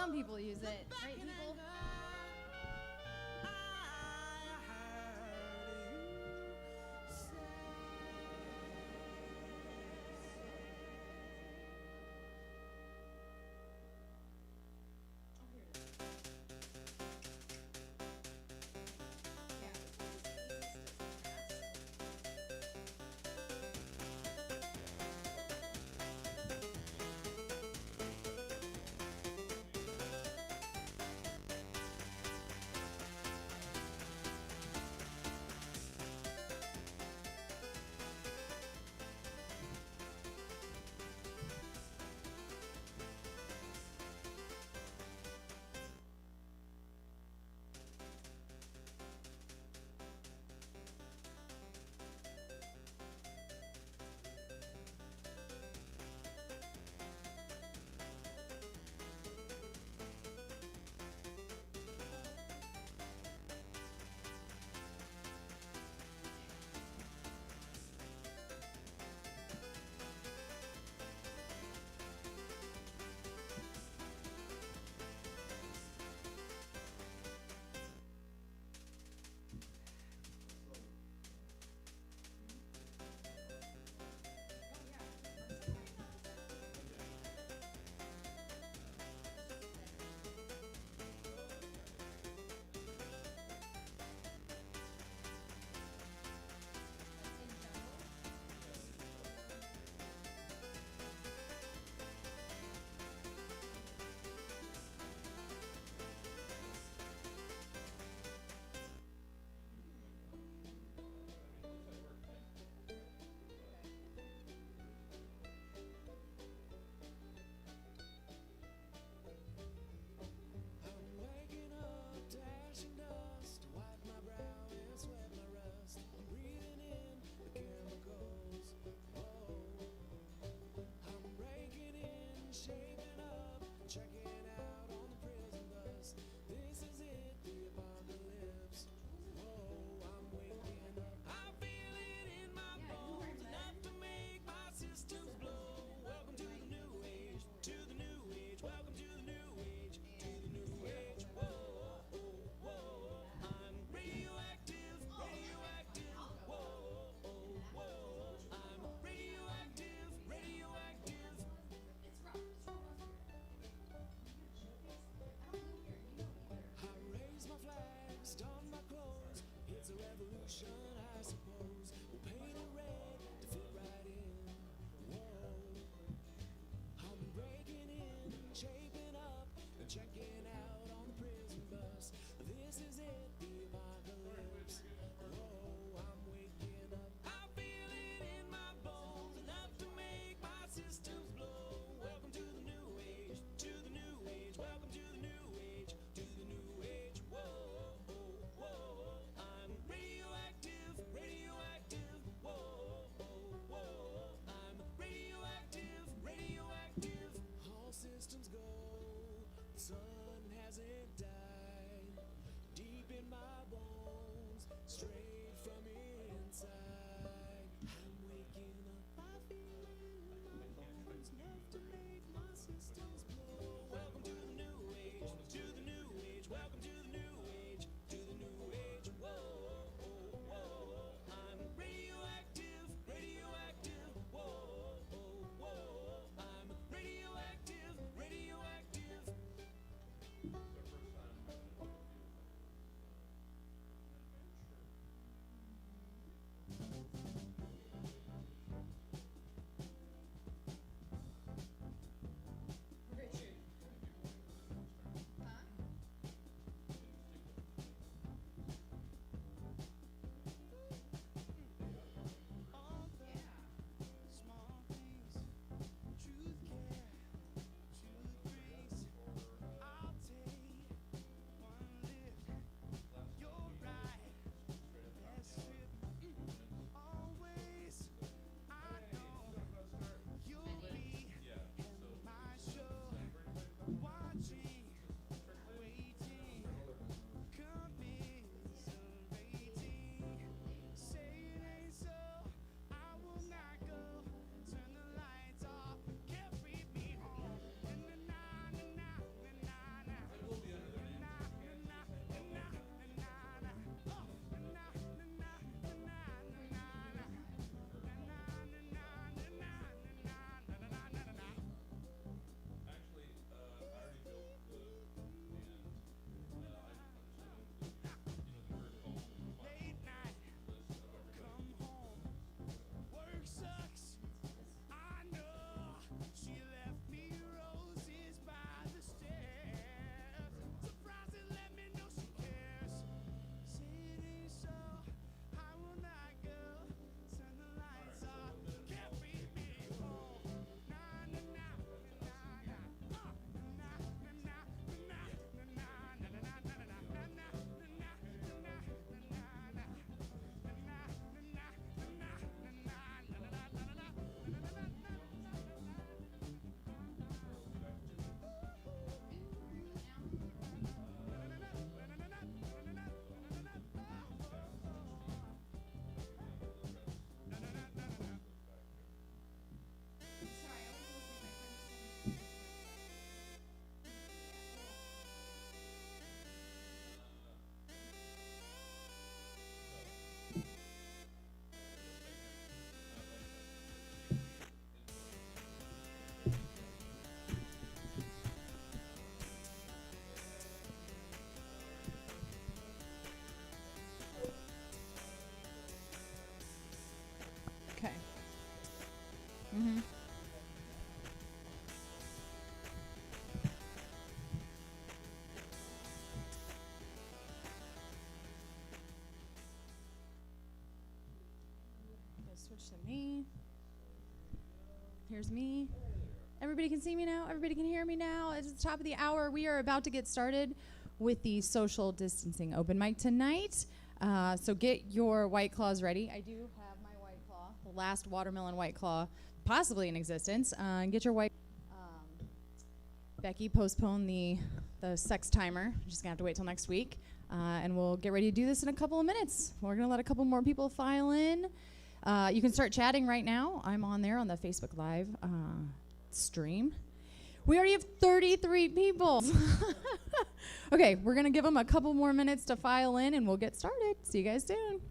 Some people use it, right, people? switch to me. Here's me. Everybody can see me now. Everybody can hear me now. It's the top of the hour. We are about to get started with the social distancing open mic tonight. So get your White Claws ready. I do have my White Claw, the last watermelon White Claw possibly in existence. Get your White. Becky postponed the sex timer. We're just gonna have to wait till next week, and we'll get ready to do this in a couple of minutes. We're gonna let a couple more people file in. You can start chatting right now. I'm on there on the Facebook Live stream. We already have 33 people. Okay, we're gonna give them a couple more minutes to file in, and we'll get started. See you guys soon.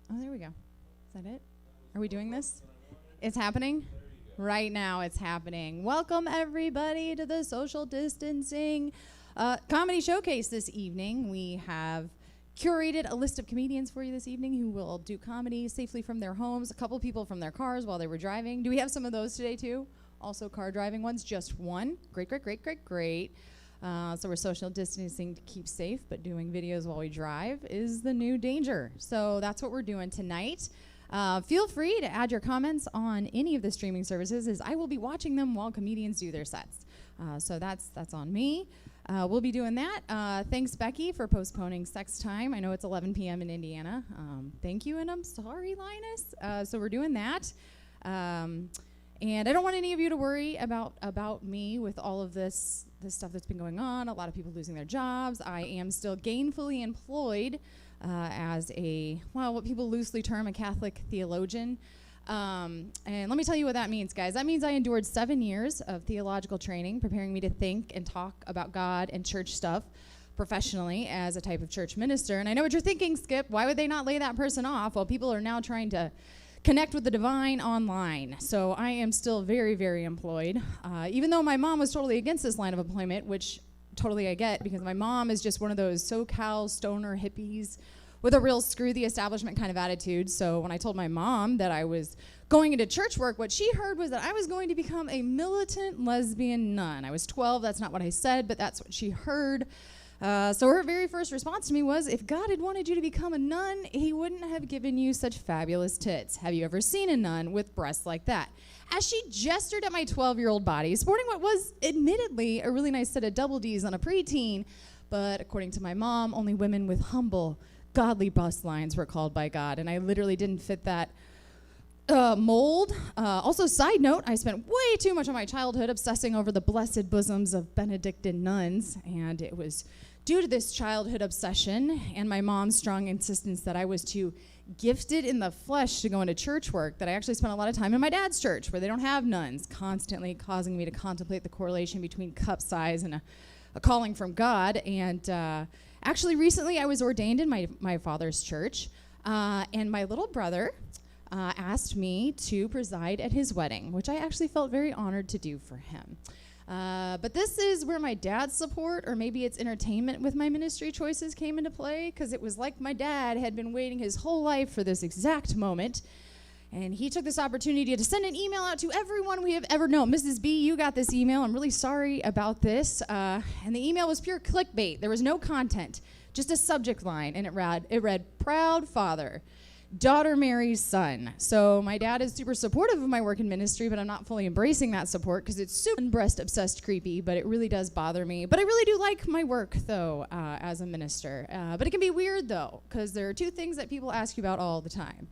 Oh, there we go. Is that it? Are we doing this? It's happening? Right now it's happening. Welcome everybody to the social distancing comedy showcase this evening. We have curated a list of comedians for you this evening who will do comedy safely from their homes, a couple people from their cars while they were driving. Do we have some of those today too? Also car driving ones, just one. Great, great, great, great, great. So we're social distancing to keep safe, but doing videos while we drive is the new danger. So that's what we're doing tonight. Feel free to add your comments on any of the streaming services, as I will be watching them while comedians do their sets. So that's on me. We'll be doing that. Thanks, Becky, for postponing Sex Time. I know it's 11 p.m. in Indiana. Thank you, and I'm sorry, Linus. So we're doing that. And I don't want any of you to worry about me with all of this stuff that's been going on, a lot of people losing their jobs. I am still gainfully employed as what people loosely term a Catholic theologian. And let me tell you what that means, guys. That means I endured 7 years of theological training, preparing me to think and talk about God and church stuff professionally as a type of church minister. And I know what you're thinking, Skip. Why would they not lay that person off? Well, people are now trying to connect with the divine online. So I am still very, very employed. Even though my mom was totally against this line of employment, which totally I get, because my mom is just one of those SoCal stoner hippies with a real screw the establishment kind of attitude. So when I told my mom that I was going into church work, what she heard was that I was going to become a militant lesbian nun. I was 12. That's not what I said, but that's what she heard. So her very first response to me was, if God had wanted you to become a nun, he wouldn't have given you such fabulous tits. Have you ever seen a nun with breasts like that? As she gestured at my 12-year-old body, sporting what was admittedly a really nice set of double Ds on a preteen, but according to my mom, only women with humble, godly bust lines were called by God, and I literally didn't fit that mold. Also, side note, I spent way too much of my childhood obsessing over the blessed bosoms of Benedictine nuns, and it was due to this childhood obsession and my mom's strong insistence that I was too gifted in the flesh to go into church work that I actually spent a lot of time in my dad's church, where they don't have nuns, constantly causing me to contemplate the correlation between cup size and a calling from God. And actually, recently I was ordained in my father's church, and my little brother asked me to preside at his wedding, which I actually felt very honored to do for him. But this is where my dad's support, or maybe it's entertainment with my ministry choices, came into play, because it was like my dad had been waiting his whole life for this exact moment. And he took this opportunity to send an email out to everyone we have ever known. Mrs. B, you got this email. I'm really sorry about this. And the email was pure clickbait. There was no content, just a subject line. And it read, "Proud father, daughter Mary's son." So my dad is super supportive of my work in ministry, but I'm not fully embracing that support because it's super breast obsessed creepy, but it really does bother me. But I really do like my work, though, as a minister. But it can be weird, though, because there are two things that people ask you about all the time.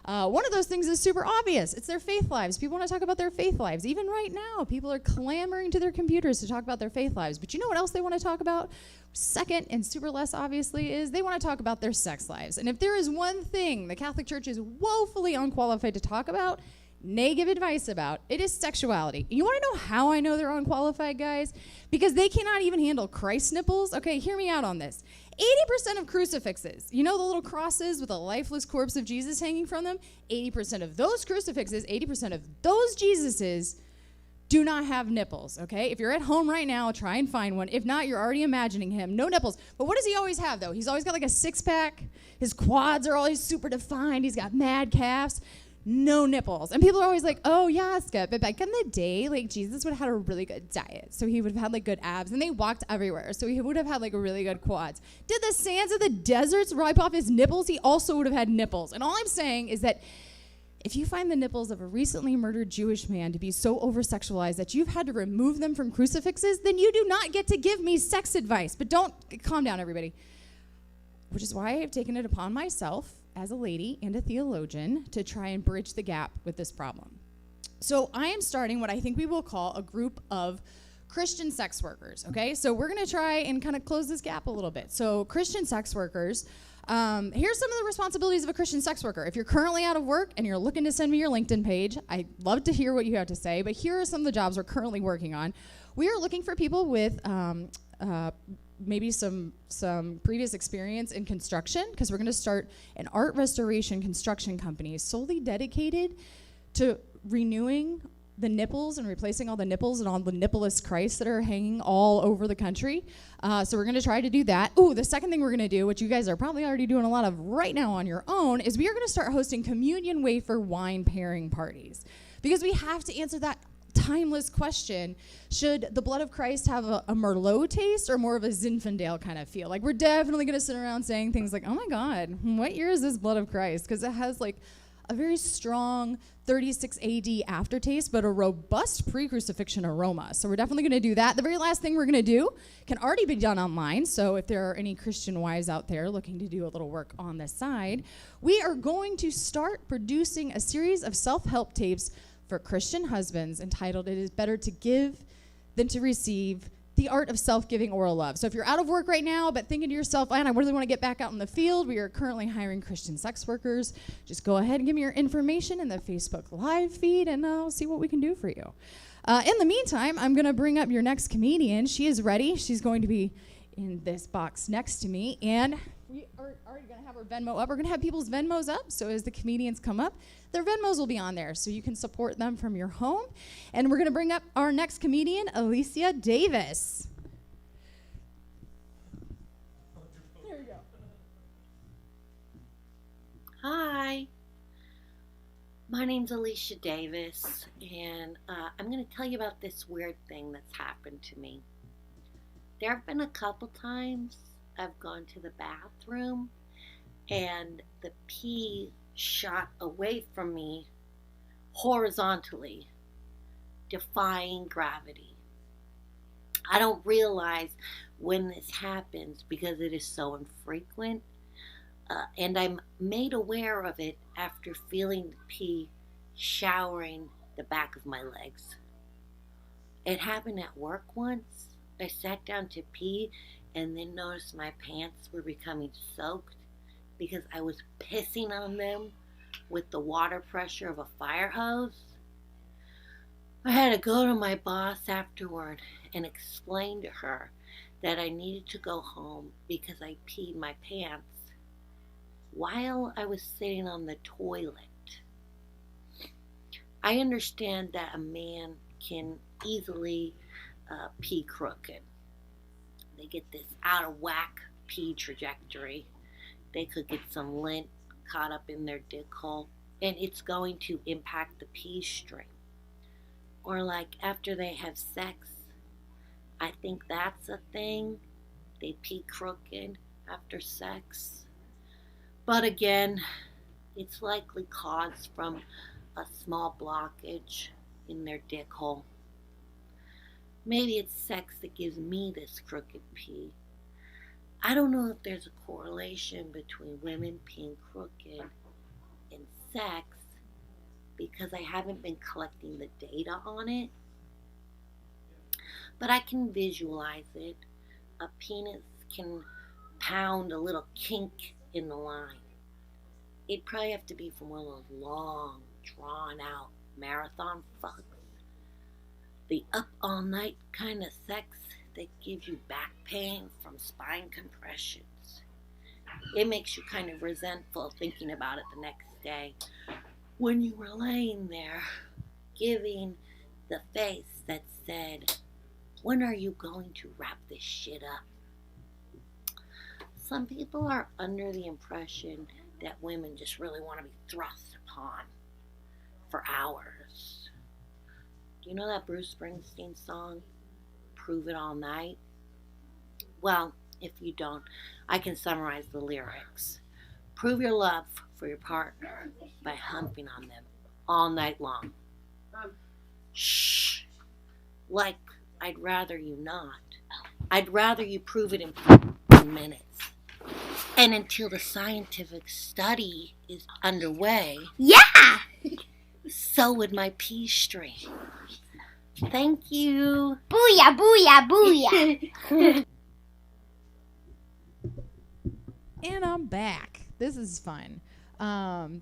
One of those things is super obvious. It's their faith lives. People want to talk about their faith lives. Even right now, people are clamoring to their computers to talk about their faith lives. But you know what else they want to talk about? Second, and super less obviously, is they want to talk about their sex lives. And if there is one thing the Catholic Church is woefully unqualified to talk about, nay, give advice about, it is sexuality. You want to know how I know they're unqualified, guys? Because they cannot even handle Christ nipples. Okay, hear me out on this. 80% of crucifixes, you know the little crosses with a lifeless corpse of Jesus hanging from them? 80% of those crucifixes, 80% of those Jesuses do not have nipples, okay? If you're at home right now, try and find one. If not, you're already imagining him. No nipples. But what does he always have, though? He's always got like a six-pack. His quads are always super defined. He's got mad calves. No nipples. And people are always like, oh, yeah, Skip, but back in the day, like, Jesus would have had a really good diet. So he would have had, like, good abs. And they walked everywhere. So he would have had, like, really good quads. Did the sands of the deserts ripe off his nipples? He also would have had nipples. And all I'm saying is that if you find the nipples of a recently murdered Jewish man to be so over-sexualized that you've had to remove them from crucifixes, then you do not get to give me sex advice. But don't, calm down, everybody. Which is why I have taken it upon myself as a lady and a theologian to try and bridge the gap with this problem. So I am starting what I think we will call a group of Christian sex workers, okay? So we're going to try and kind of close this gap a little bit. So Christian sex workers, here's some of the responsibilities of a Christian sex worker. If you're currently out of work and you're looking to send me your LinkedIn page, I'd love to hear what you have to say, but here are some of the jobs we're currently working on. We are looking for people with maybe some previous experience in construction, because we're going to start an art restoration construction company solely dedicated to renewing the nipples and replacing all the nipples and all the nippleless Christs that are hanging all over the country. So we're going to try to do that. Ooh, the second thing we're going to do, which you guys are probably already doing a lot of right now on your own, is we are going to start hosting communion wafer wine pairing parties, because we have to answer that timeless question: should the blood of Christ have a Merlot taste or more of a Zinfandel kind of feel? Like, we're definitely going to sit around saying things like, oh my God, what year is this blood of Christ? Because it has like a very strong 36 AD aftertaste, but a robust pre-crucifixion aroma. So we're definitely going to do that. The very last thing we're going to do can already be done online. So if there are any Christian wives out there looking to do a little work on this side, we are going to start producing a series of self-help tapes for Christian husbands entitled "It is Better to Give Than to Receive: The Art of Self-Giving Oral Love." So if you're out of work right now but thinking to yourself, "Man, I really want to get back out in the field. We are currently hiring Christian sex workers," just go ahead and give me your information in the Facebook Live feed, and I'll see what we can do for you. In the meantime, I'm going to bring up your next comedian. She is ready. She's going to be in this box next to me, and we are already going to have her Venmo up. We're going to have people's Venmos up, so as the comedians come up, their Venmos will be on there, so you can support them from your home. And we're going to bring up our next comedian, Alicia Davis. There we go. Hi, my name's Alicia Davis, and I'm going to tell you about this weird thing that's happened to me. There have been a couple times I've gone to the bathroom and the pee shot away from me horizontally, defying gravity. I don't realize when this happens because it is so infrequent, and I'm made aware of it after feeling the pee showering the back of my legs. It happened at work once. I sat down to pee and then noticed my pants were becoming soaked because I was pissing on them with the water pressure of a fire hose. I had to go to my boss afterward and explain to her that I needed to go home because I peed my pants while I was sitting on the toilet. I understand that a man can easily pee crooked. They get this out of whack pee trajectory. They could get some lint caught up in their dick hole, and it's going to impact the pee stream. Or like after they have sex, I think that's a thing. They pee crooked after sex. But again, it's likely caused from a small blockage in their dick hole. Maybe it's sex that gives me this crooked pee. I don't know if there's a correlation between women peeing crooked and sex because I haven't been collecting the data on it. But I can visualize it. A penis can pound a little kink in the line. It'd probably have to be from one of those long, drawn-out marathon fucks. The up all night kind of sex that gives you back pain from spine compressions. It makes you kind of resentful thinking about it the next day when you were laying there giving the face that said, "When are you going to wrap this shit up?" Some people are under the impression that women just really want to be thrust upon for hours. Do you know that Bruce Springsteen song, Prove It All Night? Well, if you don't, I can summarize the lyrics. Prove your love for your partner by humping on them all night long. Shh. Like, I'd rather you not. I'd rather you prove it in 15 minutes. And until the scientific study is underway, Yeah! so would my pee stream. Thank you. Booyah, booyah, booyah. And I'm back. This is fun.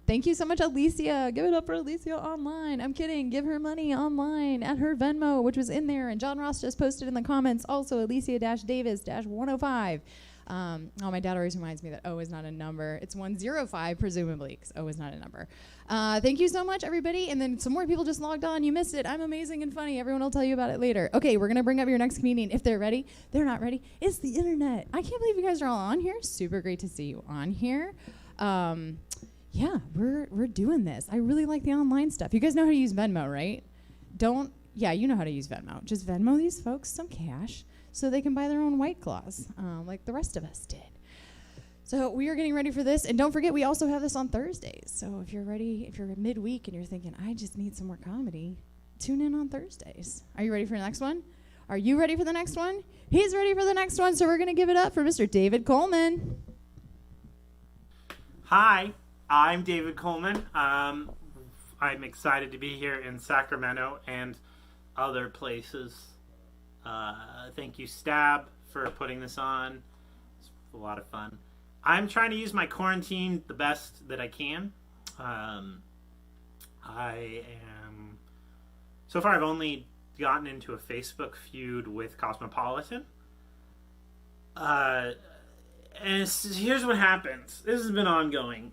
Thank you so much, Alicia. Give it up for Alicia online. I'm kidding. Give her money online at her Venmo, which was in there. And John Ross just posted in the comments also Alicia-Davis-105. My dad always reminds me that O is not a number. It's 105, presumably, because O is not a number. Thank you so much, everybody. And then some more people just logged on. You missed it. I'm amazing and funny. Everyone will tell you about it later. Okay, we're going to bring up your next comedian. If they're ready, they're not ready. It's the internet. I can't believe you guys are all on here. Super great to see you on here. Yeah, we're doing this. I really like the online stuff. You guys know how to use Venmo, right? Yeah, you know how to use Venmo. Just Venmo these folks some cash so they can buy their own White Claws, like the rest of us did. So we are getting ready for this. And don't forget, we also have this on Thursdays. So if you're ready, if you're midweek and you're thinking, I just need some more comedy, tune in on Thursdays. Are you ready for the next one? Are you ready for the next one? He's ready for the next one. So we're going to give it up for Mr. David Coleman. Hi, I'm David Coleman. I'm excited to be here in Sacramento and other places. Thank you, Stab, for putting this on. It's a lot of fun. I'm trying to use my quarantine the best that I can. So far I've only gotten into a Facebook feud with Cosmopolitan. And here's what happens. This has been ongoing.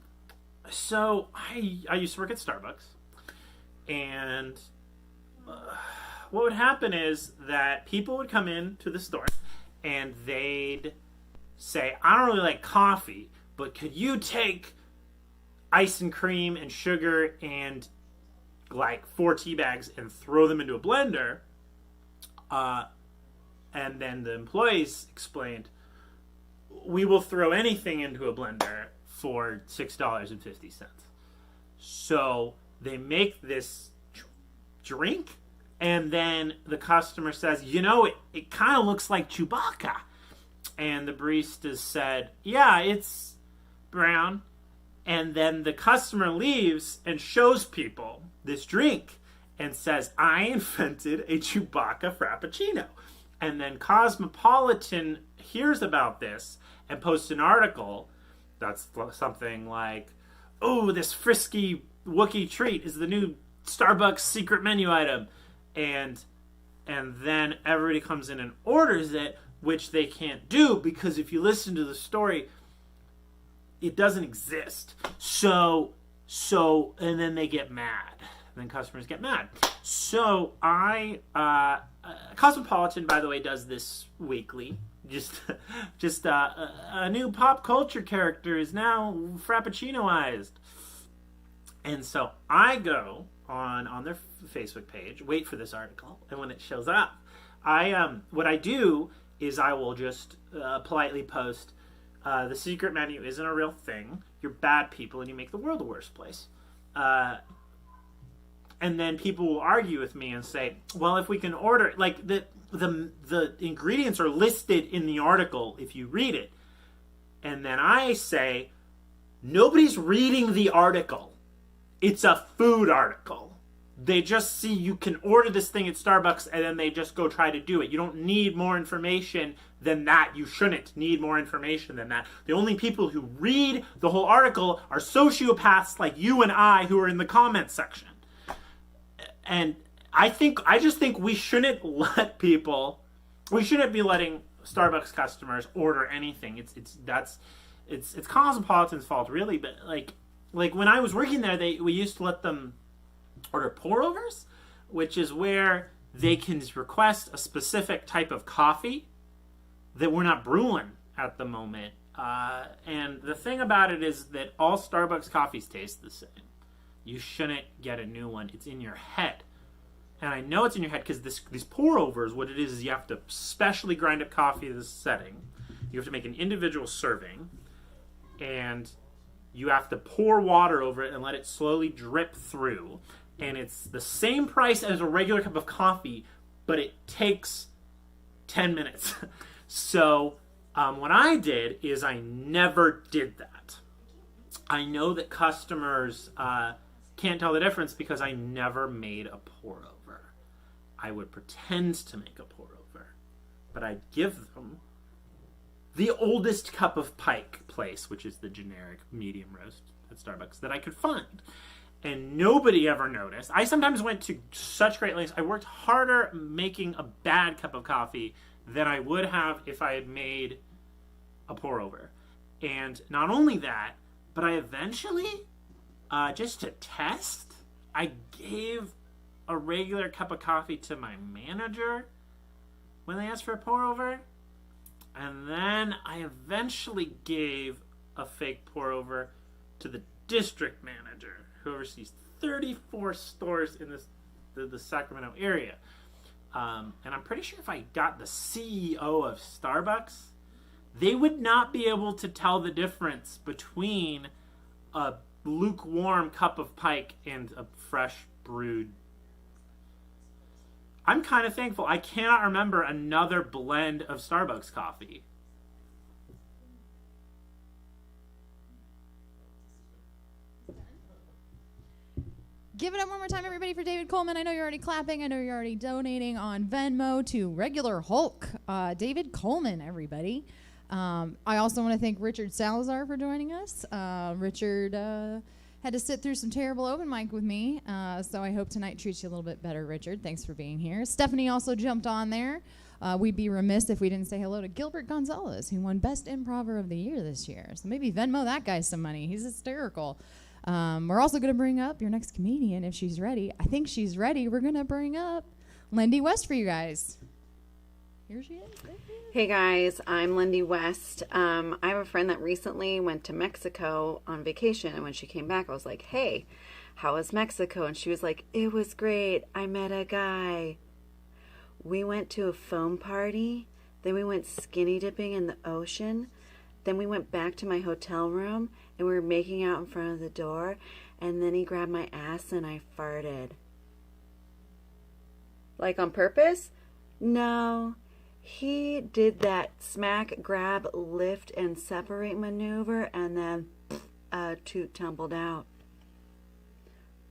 So I used to work at Starbucks, and what would happen is that people would come into the store and they'd say, I don't really like coffee, but could you take ice and cream and sugar and like 4 tea bags and throw them into a blender? And then the employees explained, we will throw anything into a blender for $6.50. So they make this drink, and then the customer says, it kind of looks like Chewbacca. And the barista said, yeah, it's brown. And then the customer leaves and shows people this drink and says, I invented a Chewbacca Frappuccino. And then Cosmopolitan hears about this and posts an article that's something like, oh, this frisky Wookiee treat is the new Starbucks secret menu item. And then everybody comes in and orders it, which they can't do because if you listen to the story, it doesn't exist. So, and then they get mad. And then customers get mad. So Cosmopolitan, by the way, does this weekly. Just a new pop culture character is now Frappuccinoized. And so I go on their Facebook page, wait for this article, and when it shows up, what I do is I will just politely post, the secret menu isn't a real thing. You're bad people and you make the world a worse place. And then people will argue with me and say, well, if we can order, like the ingredients are listed in the article if you read it. And then I say, nobody's reading the article. It's a food article. They just see you can order this thing at Starbucks and then they just go try to do it. You don't need more information than that. You shouldn't need more information than that. The only people who read the whole article are sociopaths like you and I who are in the comments section. And I just think we shouldn't we shouldn't be letting Starbucks customers order anything. It's Cosmopolitan's fault, really. But like when I was working there, we used to let them order pour-overs, which is where they can request a specific type of coffee that we're not brewing at the moment. And the thing about it is that all Starbucks coffees taste the same. You shouldn't get a new one. It's in your head. And I know it's in your head because these pour-overs, what it is you have to specially grind up coffee to this setting. You have to make an individual serving. And you have to pour water over it and let it slowly drip through. And it's the same price as a regular cup of coffee, but it takes 10 minutes. So what I did is I never did that. I know that customers can't tell the difference because I never made a pour-over. I would pretend to make a pour-over, but I'd give them the oldest cup of Pike place, which is the generic medium roast at Starbucks, that I could find. And nobody ever noticed. I sometimes went to such great lengths. I worked harder making a bad cup of coffee than I would have if I had made a pour-over. And not only that, but I eventually, just to test, I gave a regular cup of coffee to my manager when they asked for a pour-over. And then I eventually gave a fake pour-over to the district manager who oversees 34 stores in the Sacramento area. And I'm pretty sure if I got the CEO of Starbucks, they would not be able to tell the difference between a lukewarm cup of Pike and a fresh brewed. I'm kind of thankful. I cannot remember another blend of Starbucks coffee. Give it up one more time, everybody, for David Coleman. I know you're already clapping. I know you're already donating on Venmo to Regular Hulk. David Coleman, everybody. I also want to thank Richard Salazar for joining us. Richard had to sit through some terrible open mic with me, so I hope tonight treats you a little bit better, Richard. Thanks for being here. Stephanie also jumped on there. We'd be remiss if we didn't say hello to Gilbert Gonzalez, who won Best Improver of the Year this year. So maybe Venmo that guy some money. He's hysterical. We're also going to bring up your next comedian if she's ready. I think she's ready. We're going to bring up Lindy West for you guys. Here she is. Hey guys, I'm Lindy West. I have a friend that recently went to Mexico on vacation, and when she came back, I was like, hey, how was Mexico? And she was like, it was great. I met a guy. We went to a foam party, then we went skinny dipping in the ocean, then we went back to my hotel room, and we were making out in front of the door, and then he grabbed my ass and I farted. Like on purpose? No. He did that smack, grab, lift, and separate maneuver, and then a toot tumbled out.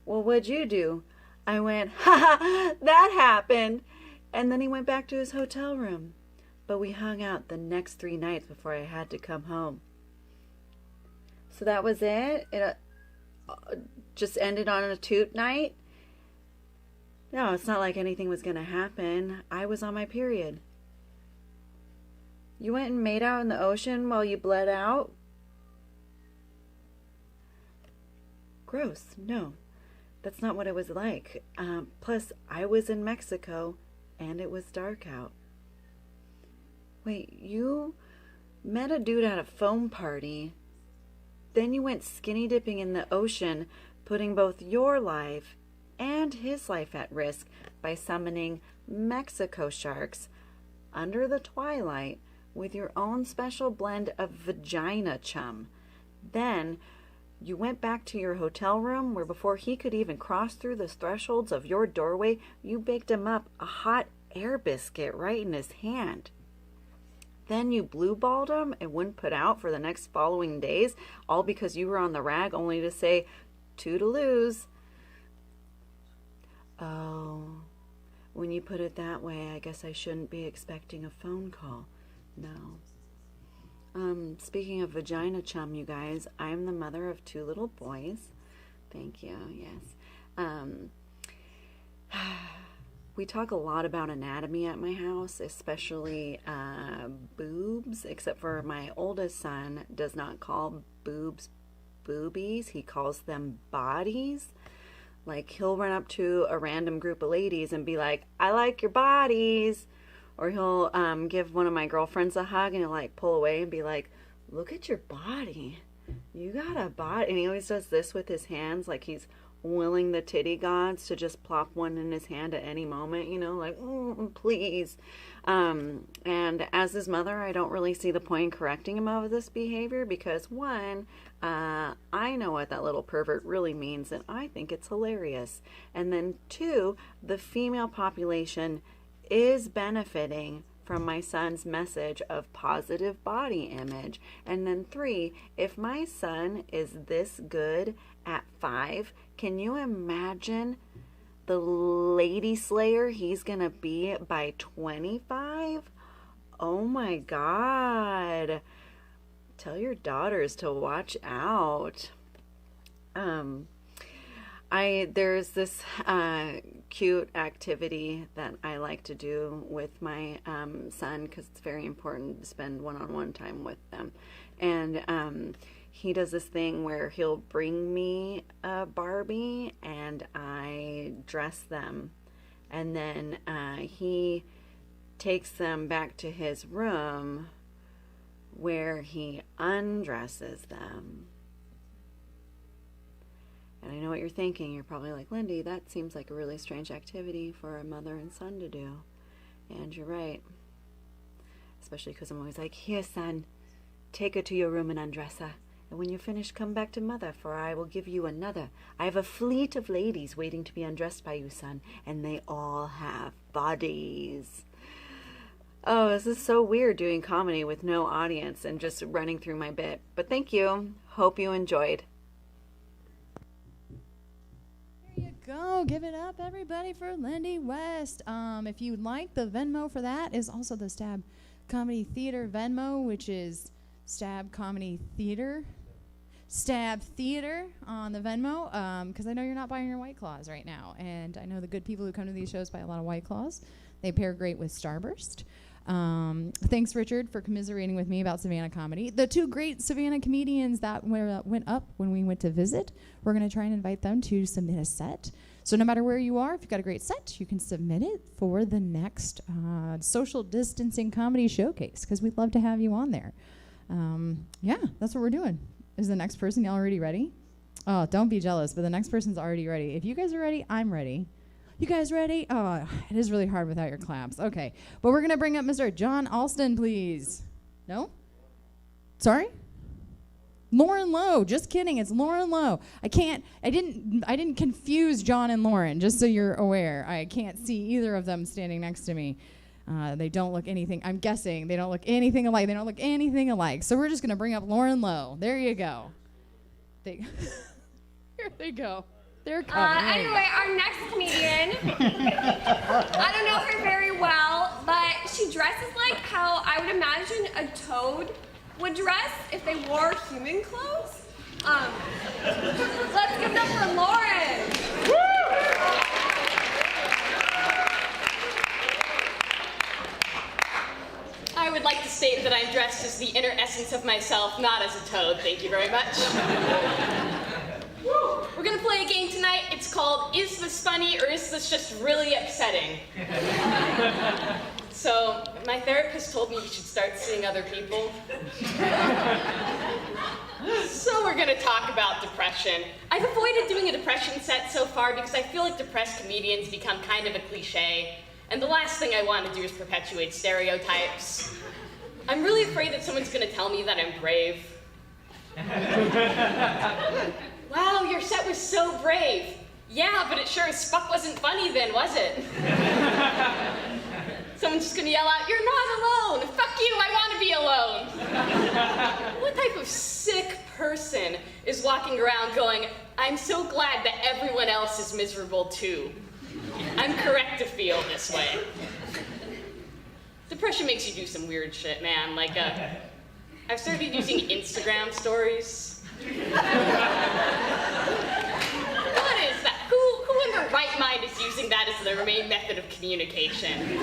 Well, what'd you do? I went, ha ha, that happened. And then he went back to his hotel room. But we hung out the next 3 nights before I had to come home. So that was it? It just ended on a toot night? No, it's not like anything was going to happen. I was on my period. You went and made out in the ocean while you bled out? Gross. No, that's not what it was like. Plus, I was in Mexico, and it was dark out. Wait, you met a dude at a foam party, then you went skinny dipping in the ocean, putting both your life and his life at risk by summoning Mexico sharks under the twilight with your own special blend of vagina chum. Then you went back to your hotel room where before he could even cross through the thresholds of your doorway, you baked him up a hot air biscuit right in his hand. Then you blue-balled him and wouldn't put out for the next following days, all because you were on the rag only to say, toodaloos. Oh, when you put it that way, I guess I shouldn't be expecting a phone call. No. Speaking of vagina chum, you guys, I am the mother of 2 little boys. Thank you, yes. We talk a lot about anatomy at my house, especially boobs, except for my oldest son does not call boobs boobies. He calls them bodies. Like, he'll run up to a random group of ladies and be like, I like your bodies. Or he'll give one of my girlfriends a hug and he'll like pull away and be like, look at your body. You got a body. And he always does this with his hands, like he's willing the titty gods to just plop one in his hand at any moment, you know, like, please. And as his mother, I don't really see the point in correcting him of this behavior because, one, I know what that little pervert really means and I think it's hilarious. And then 2, the female population is benefiting from my son's message of positive body image. And then 3, if my son is this good at 5, can you imagine the lady slayer he's gonna be by 25? Oh my God. Tell your daughters to watch out. There's this cute activity that I like to do with my son because it's very important to spend one-on-one time with them. And he does this thing where he'll bring me a Barbie and I dress them. And then he takes them back to his room where he undresses them. And I know what you're thinking. You're probably like, Lindy, that seems like a really strange activity for a mother and son to do. And you're right. Especially because I'm always like, here, son, take her to your room and undress her. And when you're finished, come back to mother, for I will give you another. I have a fleet of ladies waiting to be undressed by you, son, and they all have bodies. Oh, this is so weird doing comedy with no audience and just running through my bit. But thank you. Hope you enjoyed. There you go. Give it up, everybody, for Lindy West. If you'd like, the Venmo for that is also the Stab Comedy Theater Venmo, which is Stab Comedy Theater. Stab Theater on the Venmo, because I know you're not buying your White Claws right now. And I know the good people who come to these shows buy a lot of White Claws. They pair great with Starburst. Thanks, Richard, for commiserating with me about Savannah comedy. The two great Savannah comedians that went up when we went to visit, we're going to try and invite them to submit a set. So no matter where you are, if you've got a great set, you can submit it for the next social distancing comedy showcase, because we'd love to have you on there. Yeah, that's what we're doing. Is the next person already ready? Oh, don't be jealous, but the next person's already ready. If you guys are ready, I'm ready. You guys ready? Oh, it is really hard without your claps. Okay, but we're gonna bring up Mr. John Alston, please. No? Sorry? Lauren Lowe. Just kidding. It's Lauren Lowe. I didn't confuse John and Lauren, just so you're aware. I can't see either of them standing next to me. They don't look anything. I'm guessing they don't look anything alike. They don't look anything alike. So we're just gonna bring up Lauren Lowe. There you go. Here they go. They're coming. Anyway, our next comedian, I don't know her very well, but she dresses like how I would imagine a toad would dress if they wore human clothes. Let's give it up for Lauren. I would like to state that I'm dressed as the inner essence of myself, not as a toad. Thank you very much. We're gonna play a game tonight. It's called Is This Funny or Is This Just Really Upsetting? So, my therapist told me you should start seeing other people. So we're gonna talk about depression. I've avoided doing a depression set so far because I feel like depressed comedians become kind of a cliche. And the last thing I want to do is perpetuate stereotypes. I'm really afraid that someone's gonna tell me that I'm brave. Wow, your set was so brave. Yeah, but it sure as fuck wasn't funny then, was it? Someone's just gonna yell out, "You're not alone! Fuck you, I wanna be alone!" What type of sick person is walking around going, "I'm so glad that everyone else is miserable too. I'm correct to feel this way." Depression makes you do some weird shit, man. Like, I've started using Instagram stories. What is that? Who in their right mind is using that as their main method of communication?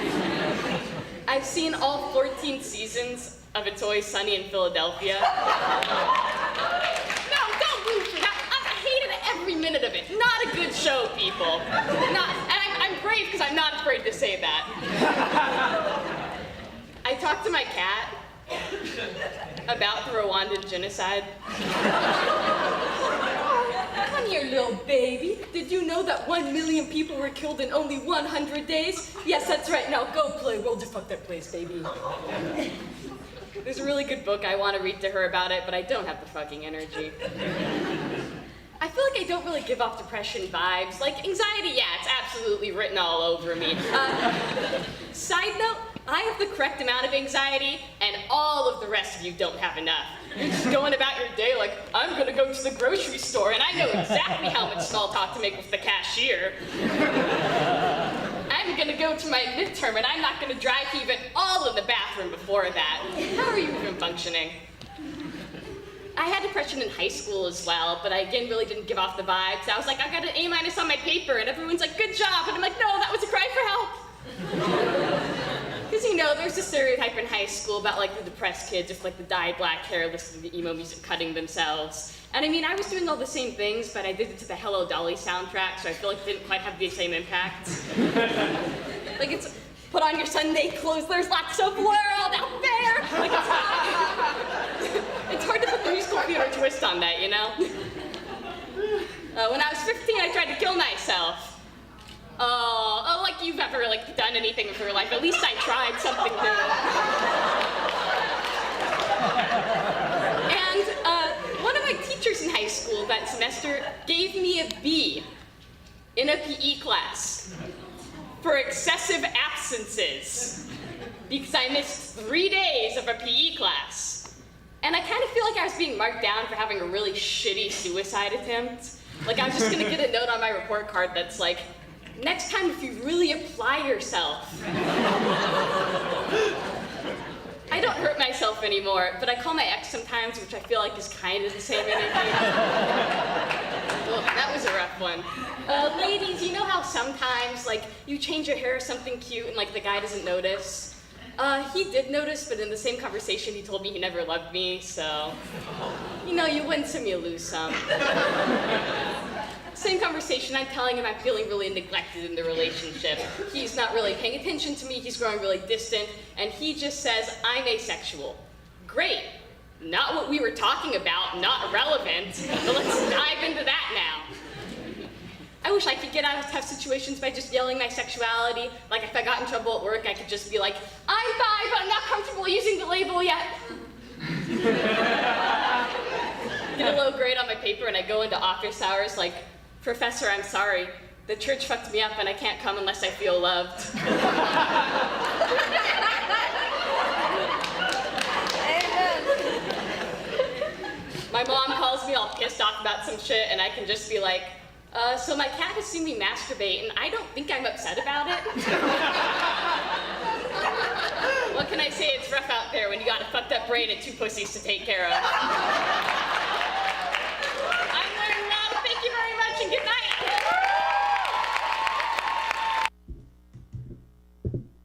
I've seen all 14 seasons of It's Always Sunny in Philadelphia. No, don't root for that. I hated every minute of it. Not a good show, people. And I'm brave because I'm not afraid to say that. I talked to my cat about the Rwandan genocide. Come here, little baby. Did you know that 1 million people were killed in only 100 days? Yes, that's right. Now go play World of Fuck That Place, baby. There's a really good book I want to read to her about it, but I don't have the fucking energy. I feel like I don't really give off depression vibes. Like, anxiety, yeah, it's absolutely written all over me. Side note, I have the correct amount of anxiety, and all of the rest of you don't have enough. You're just going about your day like, I'm gonna go to the grocery store, and I know exactly how much small talk to make with the cashier. I'm gonna go to my midterm, and I'm not gonna dry heave it all in the bathroom before that. How are you even functioning? I had depression in high school as well, but I again really didn't give off the vibes. I was like, I got an A- on my paper, and everyone's like, good job, and I'm like, no, that was a cry for help. Because, you know, there's a stereotype in high school about, like, the depressed kids with, like, the dyed black hair listening to emo music, cutting themselves. And, I mean, I was doing all the same things, but I did it to the Hello Dolly soundtrack, so I feel like it didn't quite have the same impact. Like, it's, put on your Sunday clothes, there's lots of world out there! Like, it's hard to put the musical theater twist on that, you know? When I was 15, I tried to kill myself. Oh, like you've ever, like, done anything with your life. At least I tried something new. And one of my teachers in high school that semester gave me a B in a PE class for excessive absences because I missed 3 days of a PE class. And I kind of feel like I was being marked down for having a really shitty suicide attempt. Like, I was just gonna get a note on my report card that's like, next time if you really apply yourself. I don't hurt myself anymore, but I call my ex sometimes, which I feel like is kind of the same energy. Well, that was a rough one. Ladies, you know how sometimes, like, you change your hair or something cute and, like, the guy doesn't notice? He did notice, but in the same conversation, he told me he never loved me, so, you know, you win some, you lose some. Same conversation, I'm telling him I'm feeling really neglected in the relationship. He's not really paying attention to me, he's growing really distant, and he just says, I'm asexual. Great. Not what we were talking about, not relevant, but let's dive into that now. I wish I could get out of tough situations by just yelling my sexuality. Like if I got in trouble at work, I could just be like, I'm bi, but I'm not comfortable using the label yet. Get a low grade on my paper and I go into office hours like, Professor, I'm sorry. The church fucked me up and I can't come unless I feel loved. My mom calls me all pissed off about some shit and I can just be like, so my cat has seen me masturbate and I don't think I'm upset about it. What can I say? It's rough out there when you got a fucked up brain and 2 pussies to take care of. I'm learning now. Thank you very much and good night.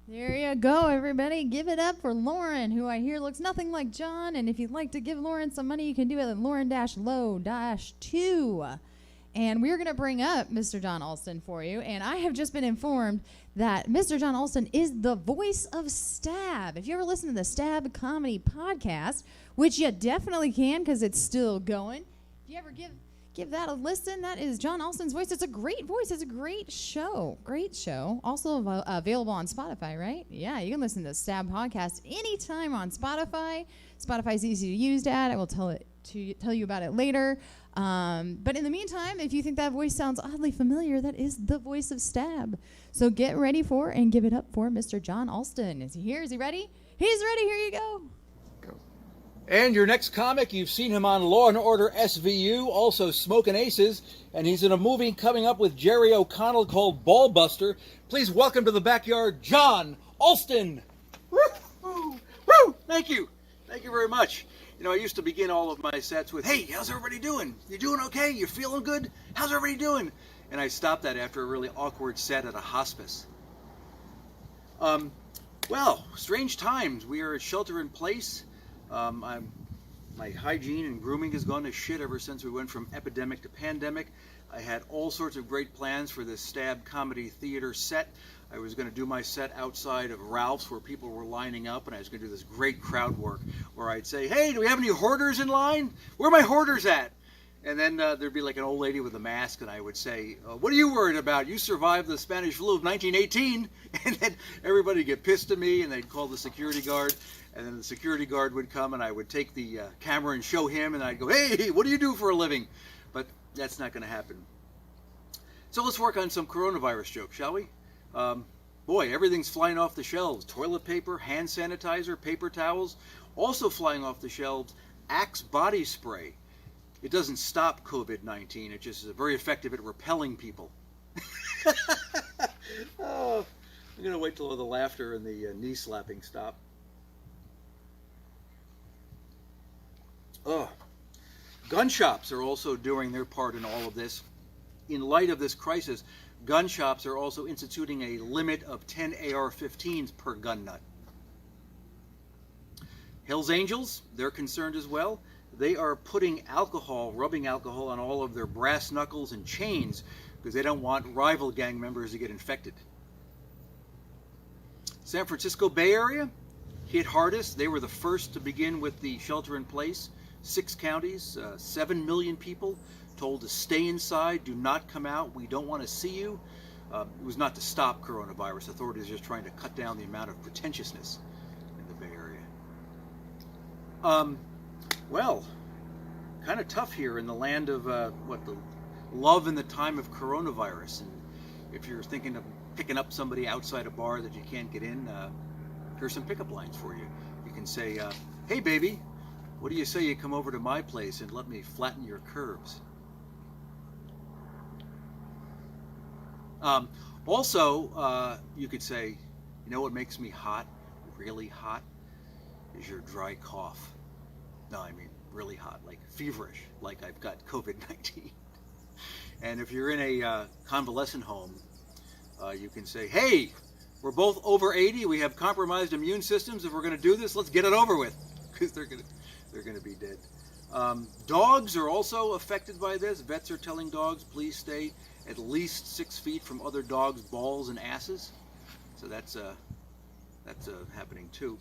There you go, everybody. Give it up for Lauren, who I hear looks nothing like John. And if you'd like to give Lauren some money, you can do it at Lauren-Low-2. And we're going to bring up Mr. John Alston for you. And I have just been informed that Mr. John Alston is the voice of Stab. If you ever listen to the Stab Comedy Podcast, which you definitely can because it's still going, if you ever give that a listen, that is John Alston's voice. It's a great voice. It's a great show. Great show. Also available on Spotify, right? Yeah, you can listen to the Stab Podcast anytime on Spotify. Spotify's easy to use, Dad. I will tell you about it later. But in the meantime, if you think that voice sounds oddly familiar, that is the voice of Stab. So get ready for and give it up for Mr. John Alston. Is he here? Is he ready? He's ready. Here you go. And your next comic, you've seen him on Law & Order SVU, also Smokin' Aces, and he's in a movie coming up with Jerry O'Connell called Ballbuster. Please welcome to the backyard, John Alston. Woo! Woo! Thank you. Thank you very much. You know, I used to begin all of my sets with, hey, how's everybody doing? You doing okay? You feeling good? How's everybody doing? And I stopped that after a really awkward set at a hospice. Well, strange times. We are at shelter in place. My hygiene and grooming has gone to shit ever since we went from epidemic to pandemic. I had all sorts of great plans for this Stab Comedy Theater set. I was going to do my set outside of Ralph's where people were lining up, and I was going to do this great crowd work where I'd say, hey, do we have any hoarders in line? Where are my hoarders at? And then there'd be like an old lady with a mask, and I would say, what are you worried about? You survived the Spanish flu of 1918. And then everybody would get pissed at me, and they'd call the security guard. And then the security guard would come, and I would take the camera and show him, and I'd go, hey, what do you do for a living? But that's not going to happen. So let's work on some coronavirus jokes, shall we? Boy, everything's flying off the shelves. Toilet paper, hand sanitizer, paper towels. Also flying off the shelves, Axe body spray. It doesn't stop COVID-19. It just is very effective at repelling people. Oh, I'm going to wait till the laughter and the knee slapping stop. Oh, gun shops are also doing their part in all of this. In light of this crisis, gun shops are also instituting a limit of 10 AR-15s per gun nut. Hells Angels, they're concerned as well. They are putting alcohol, rubbing alcohol on all of their brass knuckles and chains because they don't want rival gang members to get infected. San Francisco Bay Area hit hardest. They were the first to begin with the shelter in place. 6 counties, 7 million people told to stay inside, do not come out, we don't want to see you. It was not to stop coronavirus. Authorities are just trying to cut down the amount of pretentiousness in the Bay Area. Well, kind of tough here in the land of the love in the time of coronavirus. And if you're thinking of picking up somebody outside a bar that you can't get in, here's some pickup lines for you. You can say, hey baby, what do you say you come over to my place and let me flatten your curves? Also, you could say, you know what makes me hot, really hot, is your dry cough. No, I mean really hot, like feverish, like I've got COVID-19. And if you're in a convalescent home, you can say, hey, we're both over 80, we have compromised immune systems. If we're going to do this, let's get it over with, because they're going to be dead. Dogs are also affected by this. Vets are telling dogs, please stay at least 6 feet from other dogs' balls and asses. So that's happening too.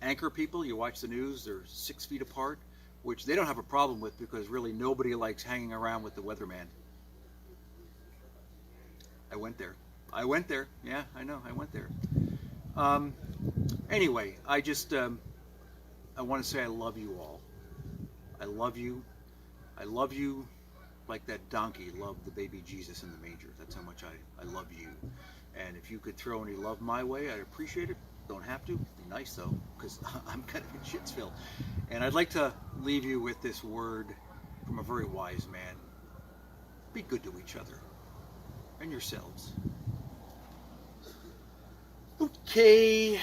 Anchor people, you watch the news, they're 6 feet apart, which they don't have a problem with because really nobody likes hanging around with the weatherman. I went there. Yeah, I know, I went there. Anyway, I just, I want to say I love you all. I love you. I love you like that donkey loved the baby Jesus in the manger. That's how much I love you. And if you could throw any love my way, I'd appreciate it. Don't have to. Be nice though, because I'm kind of in Shitsville. And I'd like to leave you with this word from a very wise man. Be good to each other and yourselves. Okay.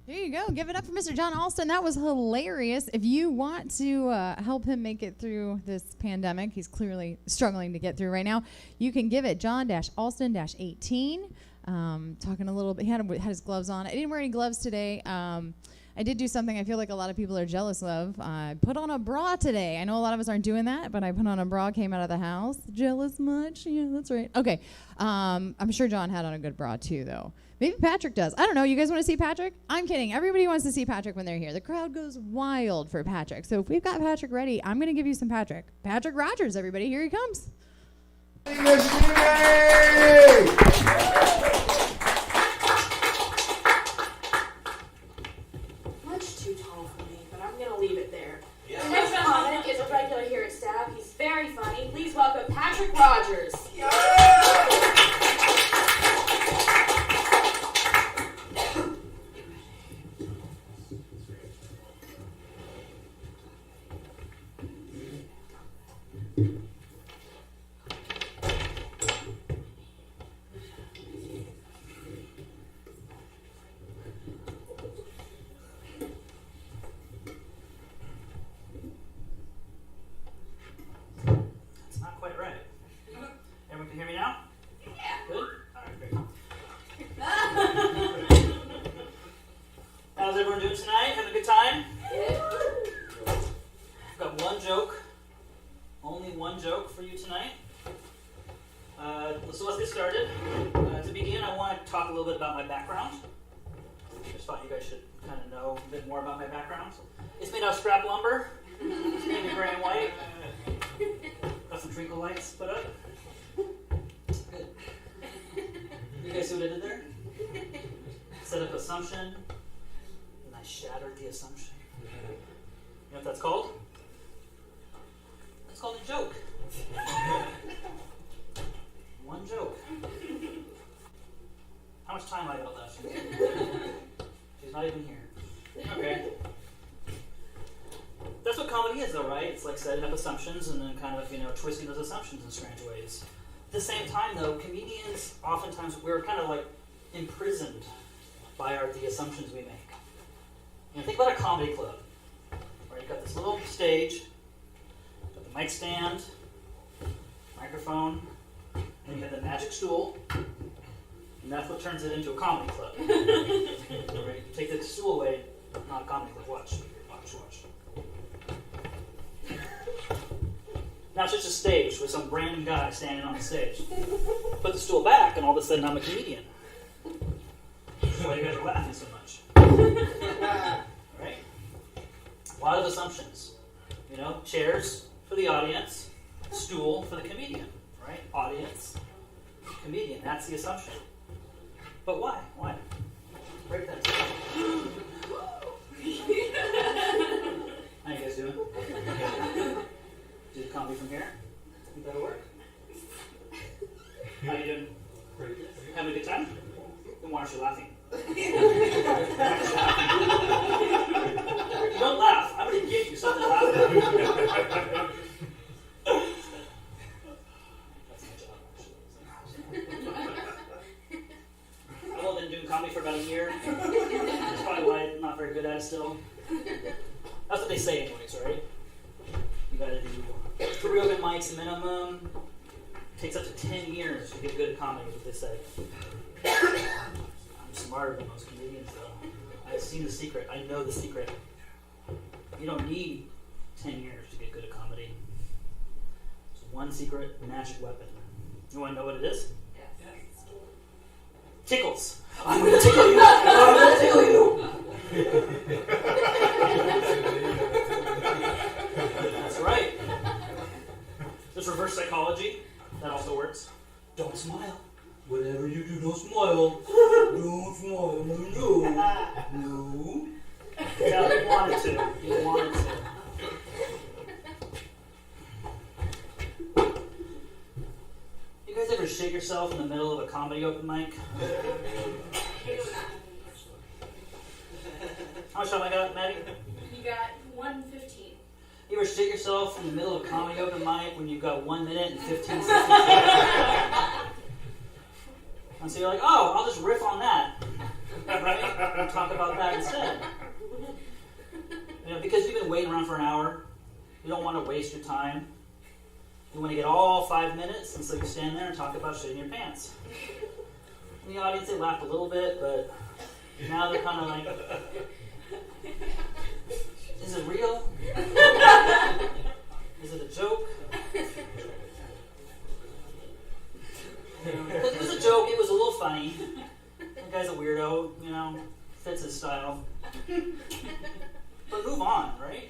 There you go. Give it up for Mr. John Alston. That was hilarious. If you want to help him make it through this pandemic, he's clearly struggling to get through right now, you can give it John-Alston-18. Talking a little bit. He had his gloves on. I didn't wear any gloves today. I did do something I feel like a lot of people are jealous of. I put on a bra today. I know a lot of us aren't doing that, but I put on a bra, came out of the house. Jealous much? Yeah, that's right. Okay. I'm sure John had on a good bra too, though. Maybe Patrick does. I don't know. You guys want to see Patrick? I'm kidding. Everybody wants to see Patrick when they're here. The crowd goes wild for Patrick. So if we've got Patrick ready, I'm going to give you some Patrick. Patrick Rogers, everybody. Here he comes. Much too tall for me, but I'm gonna leave it there. The next comic is a regular here at Stab. He's very funny. Please welcome Patrick Rogers. How's everyone doing tonight? Having a good time? I've got one joke. Only one joke for you tonight. So let's get started. To begin, I want to talk a little bit about my background. Just thought you guys should kind of know a bit more about my background. It's made out of scrap lumber. It's mainly gray and white. Got some twinkle lights put up. Good. You guys see what I did there? Set up assumption, and I shattered the assumption. You know what that's called? That's called a joke. One joke. How much time I got left? She's not even here. Okay. That's what comedy is, though, right? It's like setting up assumptions and then kind of, twisting those assumptions in strange ways. At the same time, though, comedians, oftentimes, we're kind of like imprisoned by the assumptions we make. Think about a comedy club. Right, you've got this little stage, got the mic stand, microphone, and you have the magic stool, and that's what turns it into a comedy club. Right? Take the stool away, not a comedy club. Watch. Now it's just a stage with some random guy standing on the stage. Put the stool back, and all of a sudden I'm a comedian. That's why you guys are laughing so much. Right? A lot of assumptions. Chairs for the audience, stool for the comedian. Right? Audience, comedian. That's the assumption. But why? Why? Break that down. How you guys doing? Do the comedy from here? Think that'll work? How you doing? Having a good time? Then why aren't you laughing? You don't laugh. I'm going to they say anyways, right? You gotta do 3 open mics minimum. Takes up to 10 years to get good at comedy, is what they say. I'm smarter than most comedians, though. I've seen the secret. I know the secret. You don't need 10 years to get good at comedy. There's one secret magic weapon. You want to know what it is? Yes. Tickles. I'm going to tickle you. I'm going to tickle you. That's right. There's reverse psychology. That also works. Don't smile. Whatever you do, don't smile. Don't smile. No. No. Yeah, you wanted to. You wanted to. You guys ever shit yourself in the middle of a comedy open mic? How much time I got, Maddie? You got 1:15. You ever shit yourself in the middle of a comedy open mic when you've got 1 minute and 15 seconds? And so you're like, oh, I'll just riff on that. Right? And talk about that instead. You know, because you've been waiting around for an hour, you don't want to waste your time. You want to get all 5 minutes, and so you stand there and talk about shit in your pants. In the audience, they laughed a little bit, but now they're kind of like, is it real? Is it a joke? It was a joke. It was a little funny. The guy's a weirdo, you know, fits his style. But move on, right?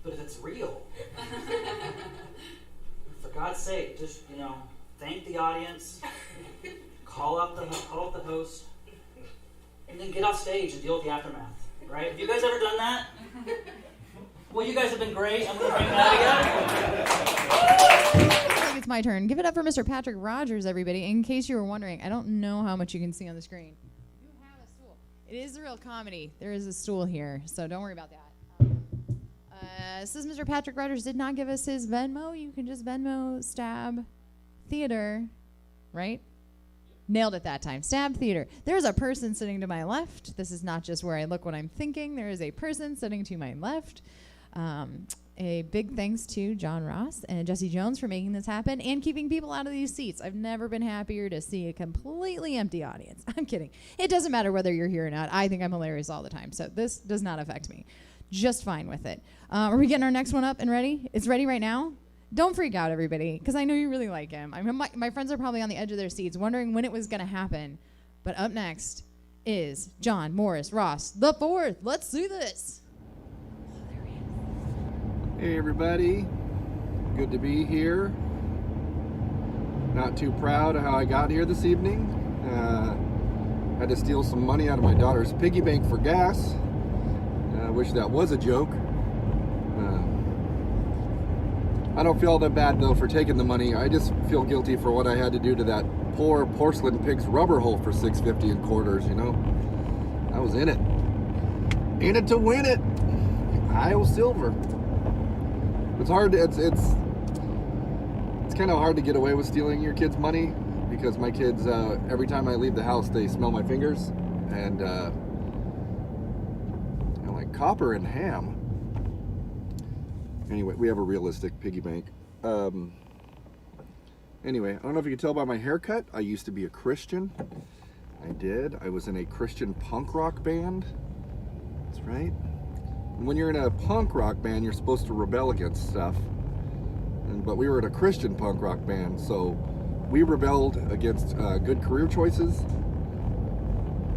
But if it's real, for God's sake, just, you know, thank the audience, call up the host, and then get off stage and deal with the aftermath. Right? Have you guys ever done that? Well, you guys have been great. I'm going to bring that again. I think it's my turn. Give it up for Mr. Patrick Rogers, everybody. In case you were wondering, I don't know how much you can see on the screen. You have a stool. It is a real comedy. There is a stool here, so don't worry about that. Says Mr. Patrick Rogers did not give us his Venmo. You can just Venmo Stab Theater, right? Nailed it that time. Stab Theater. There's a person sitting to my left. This is not just where I look when I'm thinking. There is a person sitting to my left. A big thanks to John Ross and Jesse Jones for making this happen and keeping people out of these seats. I've never been happier to see a completely empty audience. I'm kidding. It doesn't matter whether you're here or not. I think I'm hilarious all the time, so this does not affect me. Just fine with it. Are we getting our next one up and ready? It's ready right now? Don't freak out, everybody, because I know you really like him. I mean, my friends are probably on the edge of their seats wondering when it was going to happen. But up next is John Morris Ross the Fourth. Let's do this. Hey, everybody. Good to be here. Not too proud of how I got here this evening. Had to steal some money out of my daughter's piggy bank for gas. I wish that was a joke. I don't feel that bad, though, for taking the money. I just feel guilty for what I had to do to that poor porcelain pig's rubber hole for $6.50 in quarters, you know? I was in it. In it to win it. Iowa silver. It's hard, it's kind of hard to get away with stealing your kids' money because my kids, every time I leave the house, they smell my fingers. And, like copper and ham. Anyway, we have a realistic piggy bank. Anyway, I don't know if you can tell by my haircut, I used to be a Christian. I did. I was in a Christian punk rock band. That's right. And when you're in a punk rock band, you're supposed to rebel against stuff. But we were in a Christian punk rock band, so we rebelled against good career choices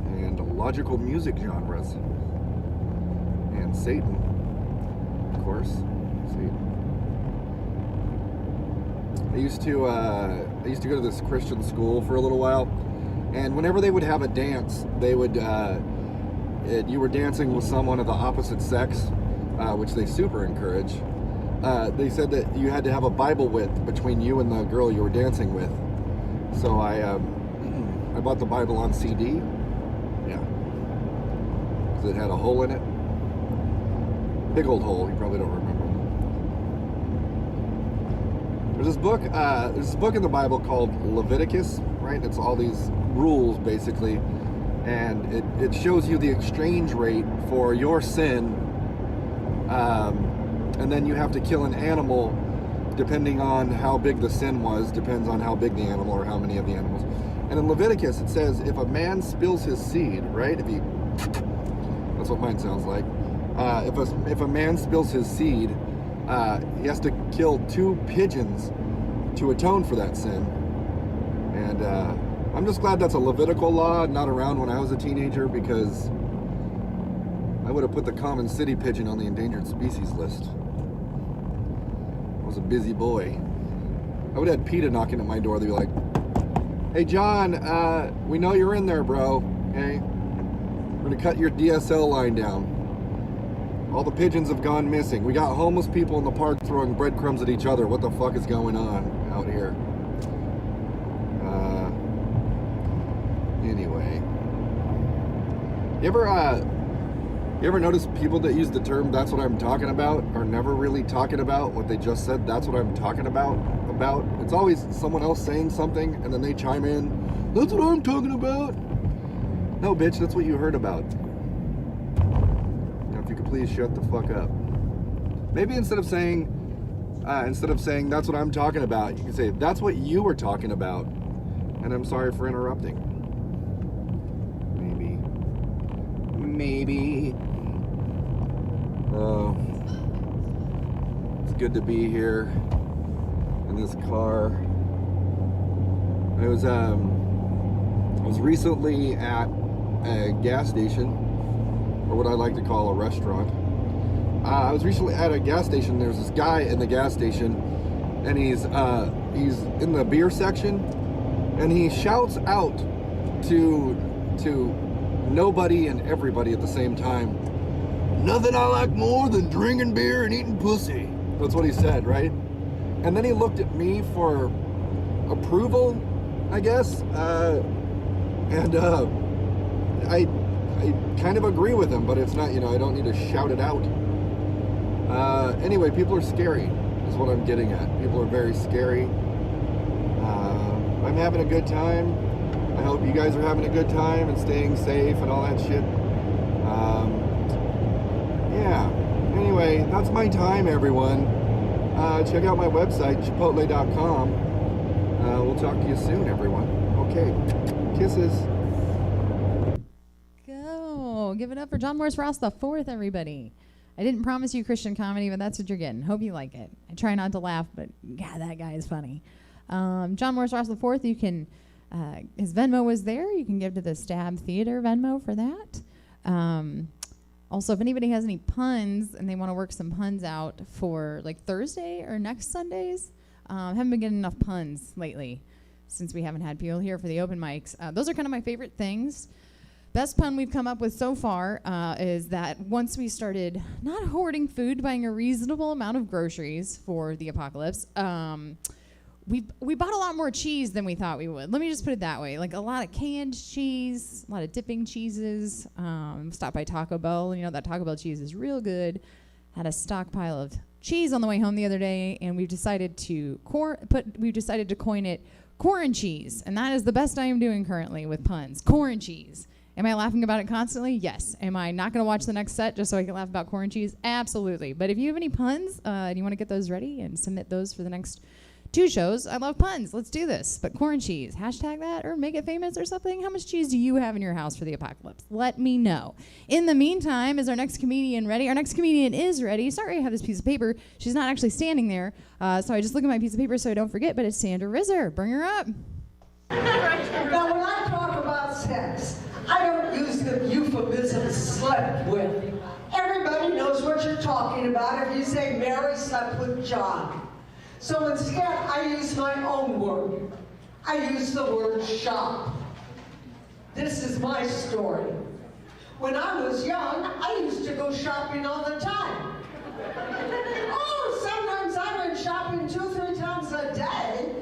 and logical music genres. And Satan, of course. I used to go to this Christian school for a little while, and whenever they would have a dance, they would you were dancing with someone of the opposite sex, which they super encourage. They said that you had to have a Bible width between you and the girl you were dancing with. So I bought the Bible on CD. Yeah, because it had a hole in it. Big old hole. You probably don't remember. There's this book in the Bible called Leviticus, right? It's all these rules, basically, and it shows you the exchange rate for your sin, and then you have to kill an animal depending on how big the sin was, depends on how big the animal or how many of the animals. And in Leviticus it says if a man spills his seed, right? That's what mine sounds like. If a man spills his seed, he has to kill 2 pigeons to atone for that sin. And I'm just glad that's a Levitical law, not around when I was a teenager, because I would have put the common city pigeon on the endangered species list. I was a busy boy. I would have had PETA knocking at my door. They'd be like, "Hey John, we know you're in there, bro. Okay, we're gonna cut your DSL line down. All the pigeons have gone missing. We got homeless people in the park throwing breadcrumbs at each other. What the fuck is going on out here?" Anyway, you ever notice people that use the term "that's what I'm talking about" are never really talking about what they just said? That's what I'm talking about. It's always someone else saying something and then they chime in, "That's what I'm talking about." No, bitch, that's what you heard about. Now, if you could please shut the fuck up. Maybe instead of saying "that's what I'm talking about," you can say "that's what you were talking about," and I'm sorry for interrupting. Maybe. Oh, it's good to be here in this car. I was recently at a gas station, or what I like to call a restaurant. I was recently at a gas station. There's this guy in the gas station, and he's in the beer section, and he shouts out to nobody and everybody at the same time, "Nothing I like more than drinking beer and eating pussy." That's what he said, right? And then he looked at me for approval, I guess, and I kind of agree with him, but it's not, I don't need to shout it out. Anyway, people are scary, is what I'm getting at. People are very scary. I'm having a good time. I hope you guys are having a good time and staying safe and all that shit. Yeah. Anyway, that's my time, everyone. Check out my website, chipotle.com. We'll talk to you soon, everyone. Okay. Kisses. Go. Give it up for John Morris Ross the Fourth, everybody. I didn't promise you Christian comedy, but that's what you're getting. Hope you like it. I try not to laugh, but God, that guy is funny. John Morris Ross the Fourth, you can... his Venmo was there. You can give to the Stab Theater Venmo for that. Also, if anybody has any puns and they want to work some puns out for like Thursday or next Sundays, haven't been getting enough puns lately since we haven't had people here for the open mics. Those are kind of my favorite things. Best pun we've come up with so far is that once we started not hoarding food, buying a reasonable amount of groceries for the apocalypse, we bought a lot more cheese than we thought we would. Let me just put it that way. Like a lot of canned cheese, a lot of dipping cheeses. Stopped by Taco Bell. That Taco Bell cheese is real good. Had a stockpile of cheese on the way home the other day, and we've decided to coin it corn cheese. And that is the best I am doing currently with puns. Corn cheese. Am I laughing about it constantly? Yes. Am I not going to watch the next set just so I can laugh about corn cheese? Absolutely. But if you have any puns and you want to get those ready and submit those for the next 2 shows. I love puns. Let's do this. But corn cheese, hashtag that or make it famous or something. How much cheese do you have in your house for the apocalypse? Let me know. In the meantime, is our next comedian ready? Our next comedian is ready. Sorry I have this piece of paper. She's not actually standing there. So I just look at my piece of paper so I don't forget, but it's Sandra Rizzer. Bring her up. Now, when I talk about sex, I don't use the euphemism slept with. Everybody knows what you're talking about if you say Mary slept with John. So instead, I use my own word. I use the word shop. This is my story. When I was young, I used to go shopping all the time. Oh, sometimes I went shopping 2-3 times a day.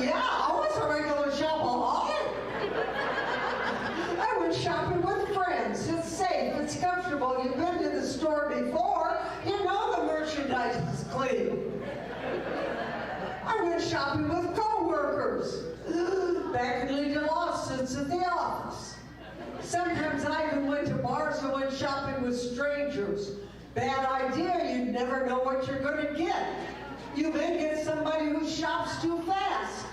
Yeah, I was a regular shopaholic. I went shopping with friends. It's safe, it's comfortable. You've been to the store before. You know the merchandise is clean. I went shopping with co-workers. Back in legal lawsuits at the office. Sometimes I even went to bars and went shopping with strangers. Bad idea, you'd never know what you're going to get. You may get somebody who shops too fast.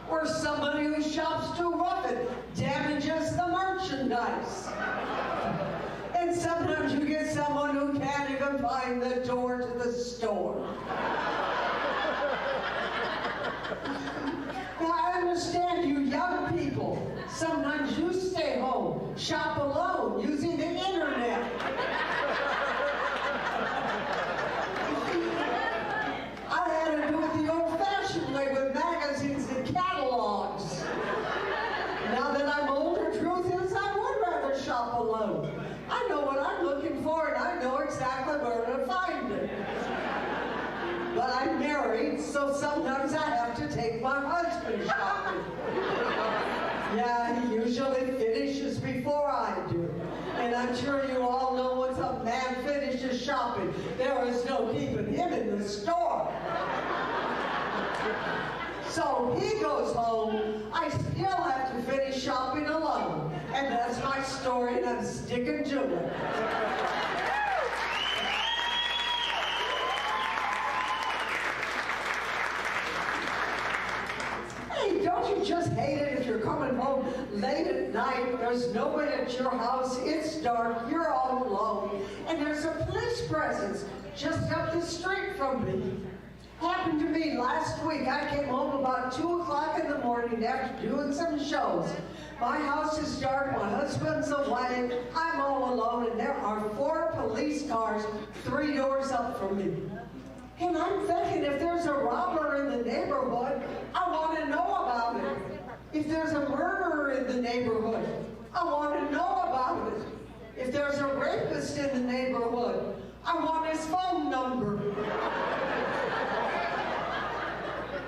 Or somebody who shops too rough and damages the merchandise. And sometimes you get someone who can't even find the door to the store. Now, I understand you young people. Sometimes you stay home, shop alone, using the internet. I had to do it the old-fashioned way with magazines and catalogs. Now that I'm older, truth is I would rather shop alone. I know what I'm looking for, and I know exactly where to find it. But I'm married, so sometimes I have to take my husband shopping. Yeah, he usually finishes before I do. And I'm sure you all know once a man finishes shopping, there is no keeping him in the store. So he goes home, I still have to finish shopping alone. And that's my story, and I'm sticking to it. Hey, don't you just hate it if you're coming home late at night, there's no one at your house, it's dark, you're all alone, and there's a police presence just up the street from me. Happened to me last week. I came home about 2 o'clock in the morning after doing some shows. My house is dark, my husband's away, I'm all alone, and there are 4 police cars 3 doors up from me. And I'm thinking, if there's a robber in the neighborhood, I want to know about it. If there's a murderer in the neighborhood, I want to know about it. If there's a rapist in the neighborhood, I want his phone number.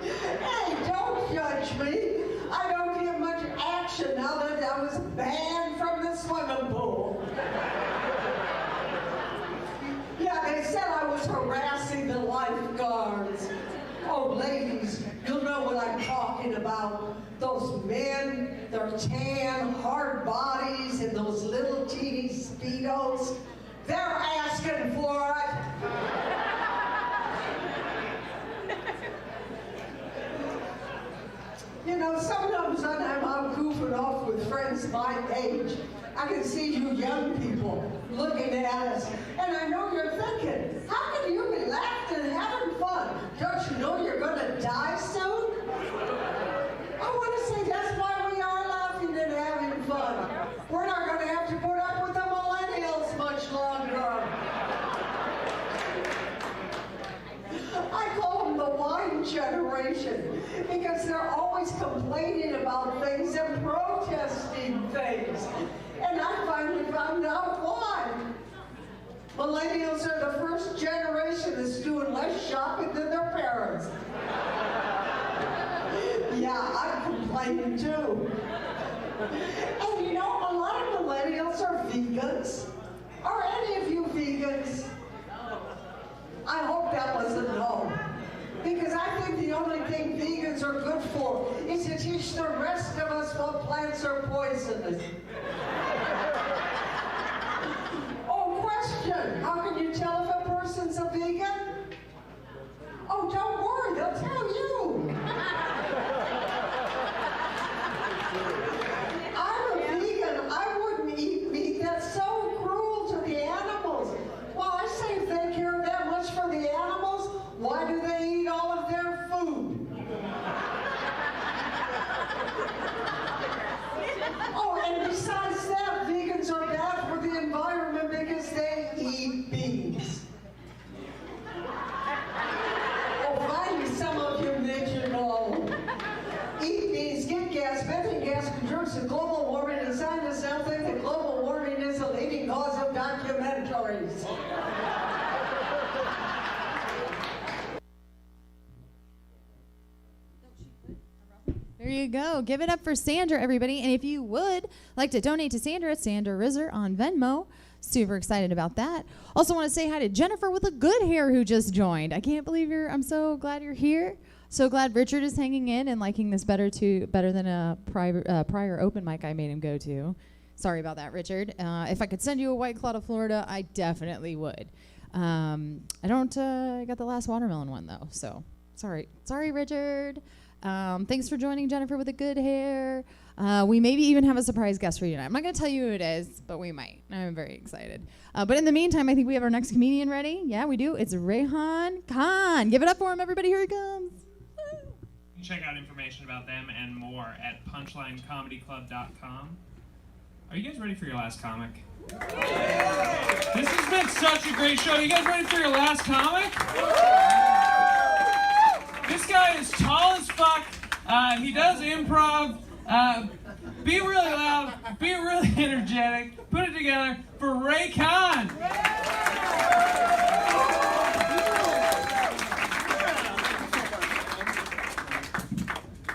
Hey, don't judge me. I don't get much action now that I was banned from the swimming pool. Yeah, they said I was harassing the lifeguards. Oh, ladies, you'll know what I'm talking about. Those men, their tan, hard bodies, and those little teeny Speedos. They're asking for it. You know, sometimes when I'm out goofing off with friends my age, I can see you young people looking at us, and I know you're thinking, how can you be laughing and having fun? Don't you know you're going to die soon? I want to say that's why we are laughing and having fun. We're not going to have to put up with the millennials much longer. I call them the wine generation because they're always complaining about things and protesting things. And I finally found out why. Millennials are the first generation that's doing less shopping than their parents. Yeah, I'm complaining too. And you know, a lot of millennials are vegans. Are any of you vegans? I hope that was a no. Because I think the only thing vegans are good for is to teach the rest of us what plants are poisonous. Oh, question. How can you tell if a person's a vegan? Oh, don't worry, they'll tell you. I'm a vegan. I wouldn't eat meat. That's so cruel to the animals. Well, I say if they care that much for the animals, why do they eat all of their food? Oh, and besides that, vegans are bad for the environment because they eat beans. Oh, finally, some of you mentioned all. Eat beans, get gas, methane gas contributes to global warming, and scientists now think that global warming is the leading cause of documentaries. There you go. Give it up for Sandra, everybody. And if you would like to donate to Sandra, Sandra Rizzer on Venmo. Super excited about that. Also want to say hi to Jennifer with the good hair who just joined. I can't believe I'm so glad you're here. So glad Richard is hanging in and liking this better than a prior open mic I made him go to. Sorry about that, Richard. If I could send you a White Claw to Florida, I definitely would. I got the last watermelon one though, so sorry, Richard. Thanks for joining, Jennifer with the good hair. We maybe even have a surprise guest for you tonight. I'm not gonna tell you who it is, but we might. I'm very excited. But in the meantime, I think we have our next comedian ready. Yeah, we do. It's Rayhan Khan. Give it up for him, everybody. Here he comes. You can check out information about them and more at punchlinecomedyclub.com. Are you guys ready for your last comic? This has been such a great show. You guys ready for your last comic? This guy is tall as fuck. He does improv. Be really loud. Be really energetic. Put it together for Ray Khan.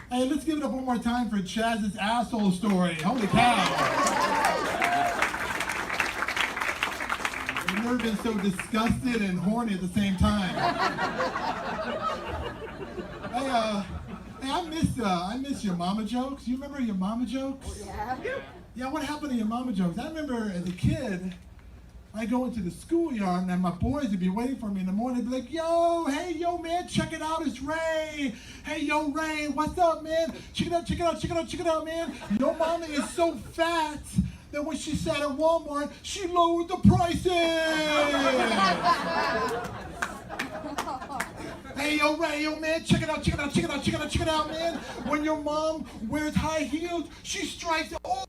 Hey, let's give it up one more time for Chaz's asshole story. Holy cow. I've never been so disgusted and horny at the same time. Hey, I miss your mama jokes. You remember your mama jokes? Yeah. Yeah, what happened to your mama jokes? I remember as a kid, I go into the schoolyard and my boys would be waiting for me in the morning. They'd be like, yo, hey, yo, man, check it out, it's Ray. Hey, yo, Ray, what's up, man? Check it out, check it out, check it out, check it out, man. Your mama is so fat that when she sat at Walmart, she lowered the prices. Hey, yo, Ray, yo, man, check it out, check it out, check it out, check it out, check it out, man. When your mom wears high heels, she strikes oil.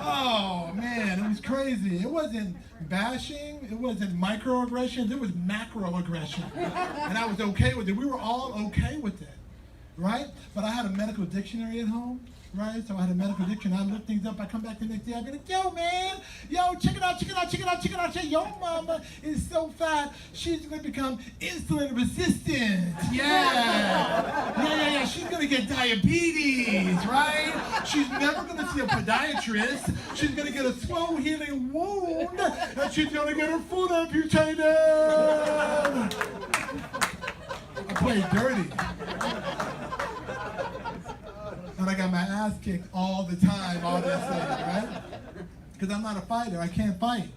Oh, man, it was crazy. It wasn't bashing, it wasn't microaggressions, it was macroaggression. And I was okay with it. We were all okay with it, right? But I had a medical dictionary at home. Right, so I had a medical dictionary. I look things up. I come back the next day. I be like, yo, man, yo, check it out, check it out, check it out, check it out. Your mama is so fat, she's gonna become insulin resistant. Yeah. She's gonna get diabetes, right? She's never gonna see a podiatrist. She's gonna get a slow healing wound, and she's gonna get her foot amputated. I played dirty. And I got my ass kicked all the time, right? Because I'm not a fighter, I can't fight.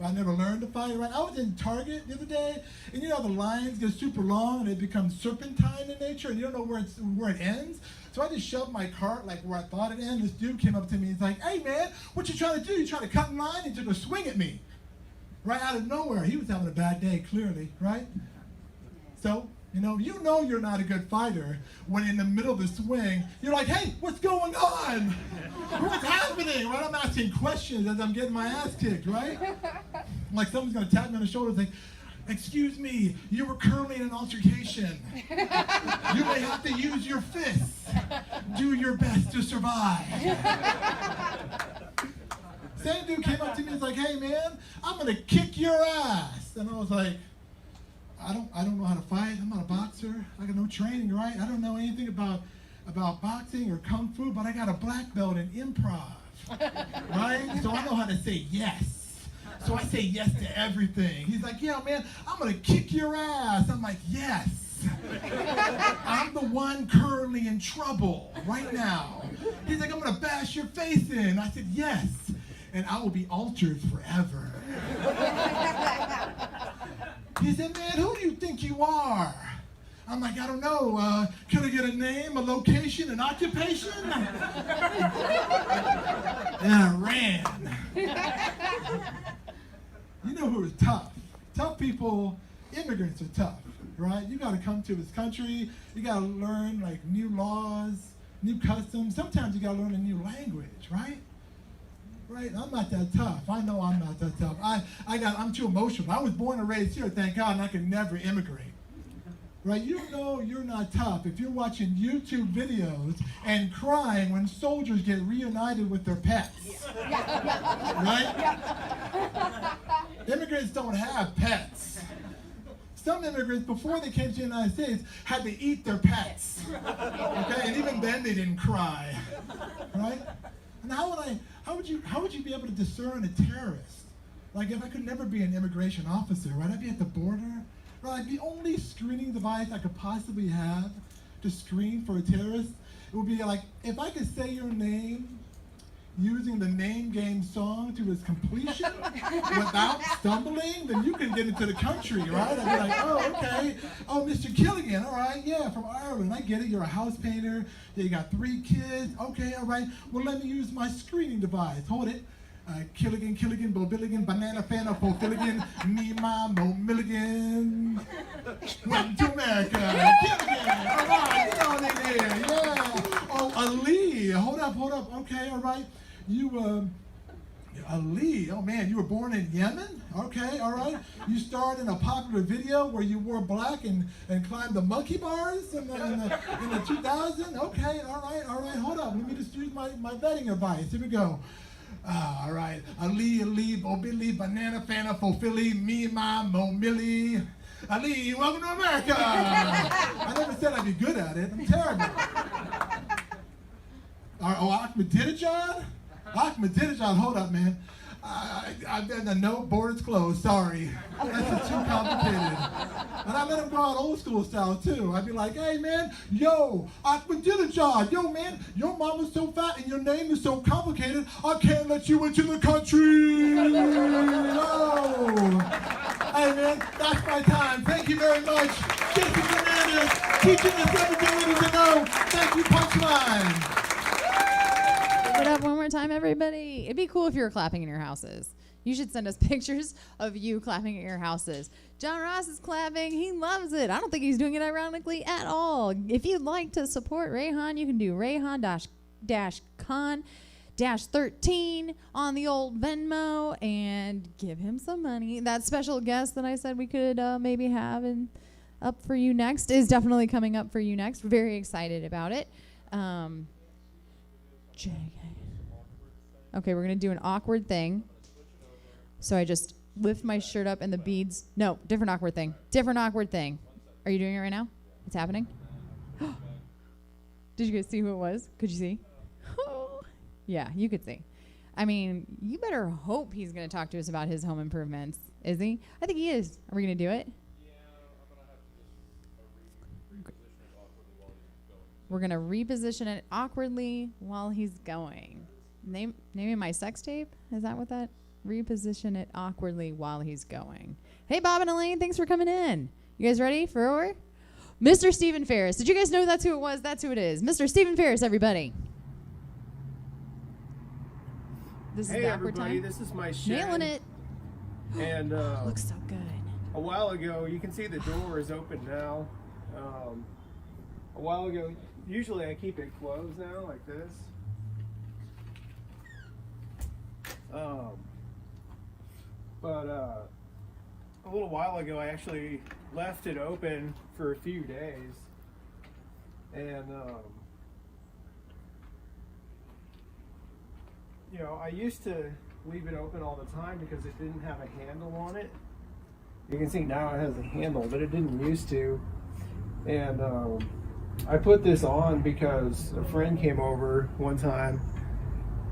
I never learned to fight, right? I was in Target the other day, and you know the lines get super long and they become serpentine in nature, and you don't know where it ends. So I just shoved my cart like where I thought it ended. This dude came up to me, he's like, hey man, what you trying to do? You trying to cut in line? He took a swing at me. Right out of nowhere. He was having a bad day, clearly, right? So, you know you're not a good fighter when in the middle of the swing, you're like, hey, what's going on? What's happening? Right? I'm asking questions as I'm getting my ass kicked, right? Like someone's gonna tap me on the shoulder and say, excuse me, you were currently in an altercation. You may have to use your fists. Do your best to survive. Same dude came up to me and was like, hey man, I'm gonna kick your ass. And I was like, I don't know how to fight. I'm not a boxer. I got no training, right? I don't know anything about boxing or kung fu, but I got a black belt in improv, right? So I know how to say yes. So I say yes to everything. He's like, yeah, man, I'm gonna kick your ass. I'm like, yes. I'm the one currently in trouble right now. He's like, I'm gonna bash your face in. I said, yes, and I will be altered forever. He said, man, who do you think you are? I'm like, I don't know. Can I get a name, a location, an occupation? And I ran. You know who is tough? Tough people, immigrants are tough, right? You got to come to this country. You got to learn like new laws, new customs. Sometimes you got to learn a new language, right? Right? I'm not that tough. I know I'm not that tough. I'm too emotional. I was born and raised here, thank God, and I could never immigrate. Right? You know you're not tough if you're watching YouTube videos and crying when soldiers get reunited with their pets. Right? Immigrants don't have pets. Some immigrants, before they came to the United States, had to eat their pets. Okay? And even then they didn't cry. Right? And how would you be able to discern a terrorist? Like if I could never be an immigration officer, right? I'd be at the border, Right? The only screening device I could possibly have to screen for a terrorist, it would be like, if I could say your name using the Name Game song to its completion without stumbling, then you can get into the country, right? I'd be like, oh, okay. Oh, Mr. Killigan, all right, yeah, from Ireland. I get it, you're a house painter. Yeah, you got 3 kids. Okay, all right. Well, let me use my screening device. Hold it. Killigan, Bo Billigan, Banana Fana, Bo Filligan, Nima, Mo Milligan. Welcome to America. Killigan, all right, get on in there, yeah. Oh, Ali, hold up, okay, all right. You, Ali, oh man, you were born in Yemen? Okay, all right. You starred in a popular video where you wore black and climbed the monkey bars in the 2000? Okay, all right, hold up. Let me just use my vetting advice. Here we go. All right. Ali, Bobili, Banana Fana, Fofili, Mima, Momili. Ali, welcome to America. I never said I'd be good at it. I'm terrible. Ahmadinejad? Ahmadinejad, hold up, man. No, borders closed, sorry. That's just too complicated. And I let him go out old school style too. I'd be like, hey man, yo, Ahmadinejad, yo man, your mama's so fat and your name is so complicated, I can't let you into the country. No. Hey man, that's my time. Thank you very much. Jason Fernandez, teaching us everything we need to know. Thank you, Punchline. Give it up one more time, everybody. It'd be cool if you were clapping in your houses. You should send us pictures of you clapping at your houses. John Ross is clapping. He loves it. I don't think he's doing it ironically at all. If you'd like to support Rayhan, you can do Rayhan-Con-13 on the old Venmo and give him some money. That special guest that I said we could maybe have up for you next is definitely coming up for you next. We're very excited about it. Okay, we're going to do an awkward thing. So I just lift my shirt up and the beads. No, different awkward thing. Different awkward thing. Are you doing it right now? It's happening? Did you guys see who it was? Could you see? Yeah, you could see. I mean, you better hope he's going to talk to us about his home improvements. Is he? I think he is. Are we going to do it? We're going to reposition it awkwardly while he's going. Naming my sex tape? Is that what that? Reposition it awkwardly while he's going. Hey, Bob and Elaine, thanks for coming in. You guys ready for Mr. Stephen Ferris? Did you guys know that's who it was? That's who it is. Mr. Stephen Ferris, everybody. This is hey, the awkward everybody, time. this is my shed. Nailing it. And looks so good. A while ago, you can see the door is open now. A while ago, usually I keep it closed now, like this. But a little while ago, I actually left it open for a few days, and you know, I used to leave it open all the time because it didn't have a handle on it. You can see now it has a handle, but it didn't used to. And I put this on because a friend came over one time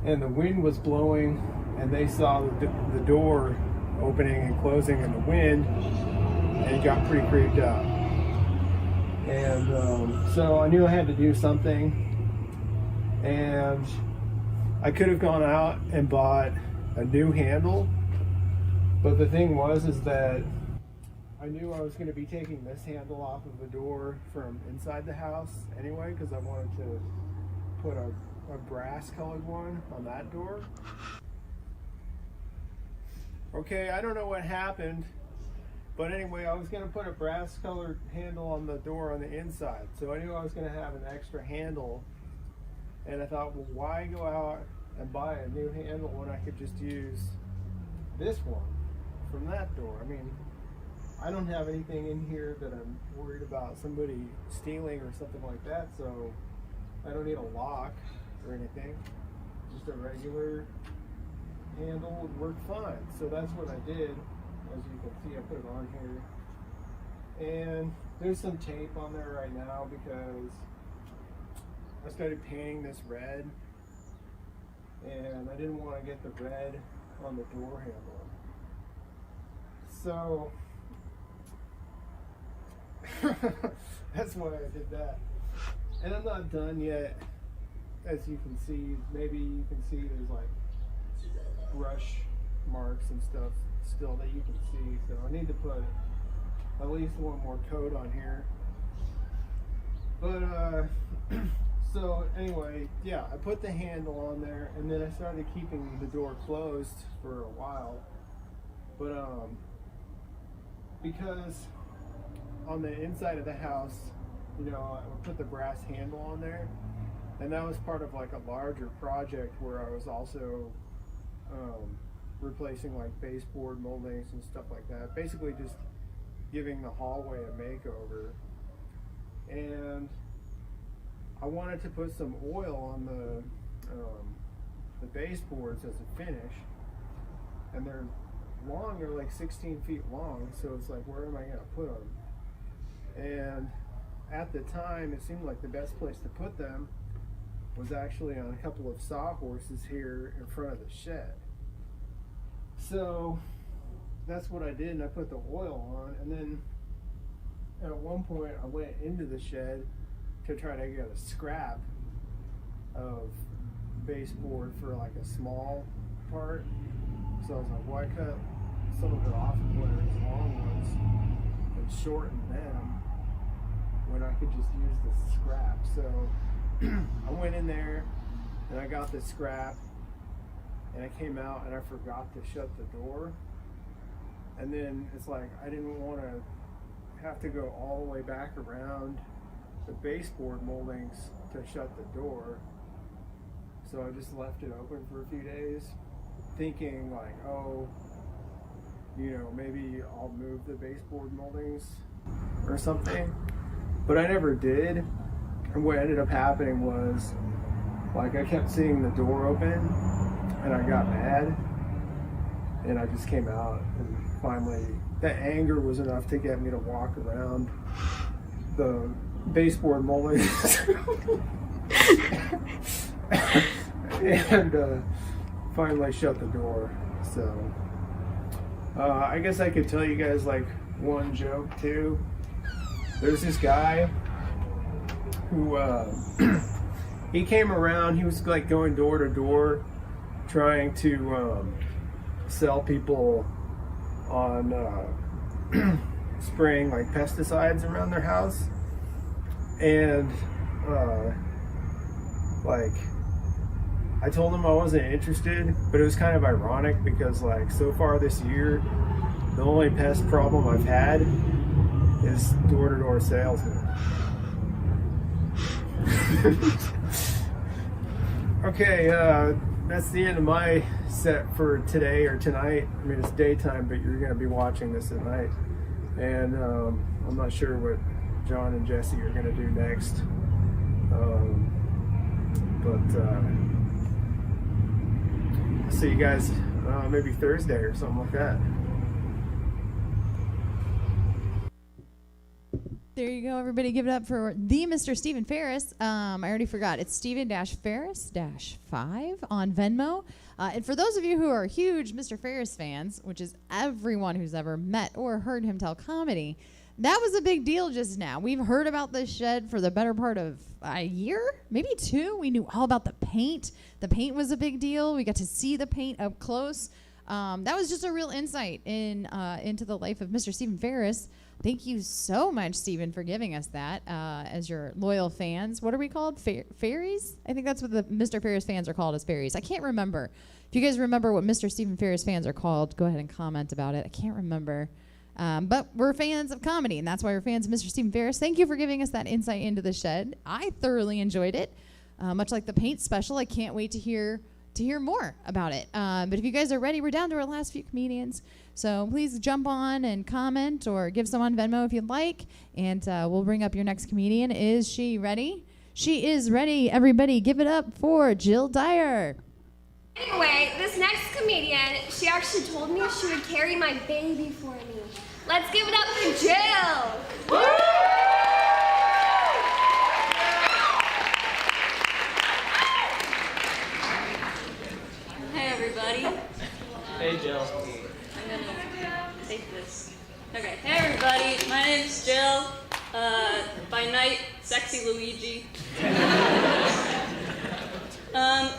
and the wind was blowing and they saw the door opening and closing in the wind, and it got pretty creeped out. And so I knew I had to do something, and I could have gone out and bought a new handle, but the thing is that I knew I was going to be taking this handle off of the door from inside the house anyway, because I wanted to put a brass colored one on that door. Okay, I don't know what happened, but anyway, I was going to put a brass colored handle on the door on the inside, so I knew I was going to have an extra handle, and I thought, well, why go out and buy a new handle when I could just use this one from that door? I mean, I don't have anything in here that I'm worried about somebody stealing or something like that, so I don't need a lock or anything. Just a regular handle would work fine. So that's what I did. As you can see, I put it on here. And there's some tape on there right now because I started painting this red, and I didn't want to get the red on the door handle. So That's why I did that. And I'm not done yet. As you can see, maybe you can see there's like brush marks and stuff still that you can see. So I need to put at least one more coat on here. But so anyway, yeah, I put the handle on there, and then I started keeping the door closed for a while. But because on the inside of the house, you know, I put the brass handle on there, and that was part of like a larger project where I was also replacing like baseboard moldings and stuff like that. Basically just giving the hallway a makeover. And I wanted to put some oil on the baseboards as a finish, and they're long, they're like 16 feet long, so it's like, where am I going to put them? And at the time, it seemed like the best place to put them was actually on a couple of sawhorses here in front of the shed. So that's what I did, and I put the oil on, and then at one point I went into the shed to try to get a scrap of baseboard for like a small part. So I was like, why cut some of it off of one of these long ones and shorten them when I could just use the scrap? So I went in there and I got the scrap, and I came out and I forgot to shut the door. And then it's like, I didn't want to have to go all the way back around the baseboard moldings to shut the door. So I just left it open for a few days, thinking like, oh, you know, maybe I'll move the baseboard moldings or something. But I never did. And what ended up happening was, like, I kept seeing the door open, and I got mad, and I just came out, and finally that anger was enough to get me to walk around the baseboard moldings and finally shut the door. So I guess I could tell you guys like one joke too. There's this guy who he came around, he was like going door to door trying to sell people on spraying like pesticides around their house. And like I told him I wasn't interested, but it was kind of ironic because like so far this year the only pest problem I've had is door-to-door salesmen. Okay, that's the end of my set for today or tonight. I mean, it's daytime, but you're going to be watching this at night. And I'm not sure what John and Jesse are going to do next. I'll see you guys maybe Thursday or something like that. There you go, everybody. Give it up for the Mr. Stephen Ferris. I already forgot. It's Stephen-Ferris-5 on Venmo. And for those of you who are huge Mr. Ferris fans, which is everyone who's ever met or heard him tell comedy, that was a big deal just now. We've heard about this shed for the better part of a year, maybe 2. We knew all about the paint. The paint was a big deal. We got to see the paint up close. That was just a real insight into the life of Mr. Stephen Ferris. Thank you so much, Stephen, for giving us that as your loyal fans. What are we called? Fairies? I think that's what the Mr. Ferris fans are called, as fairies. I can't remember. If you guys remember what Mr. Stephen Ferris fans are called, go ahead and comment about it. I can't remember. But we're fans of comedy, and that's why we're fans of Mr. Stephen Ferris. Thank you for giving us that insight into the shed. I thoroughly enjoyed it. Much like the paint special, I can't wait to hear more about it. But if you guys are ready, we're down to our last few comedians. So please jump on and comment or give someone Venmo if you'd like. And we'll bring up your next comedian. Is she ready? She is ready. Everybody give it up for Jill Dyer. Anyway, this next comedian, she actually told me she would carry my baby for me. Let's give it up for Jill. Woo! Hey everybody. Hey Jill. I'm gonna take this. Okay, hey everybody, my name's Jill. By night, sexy Luigi.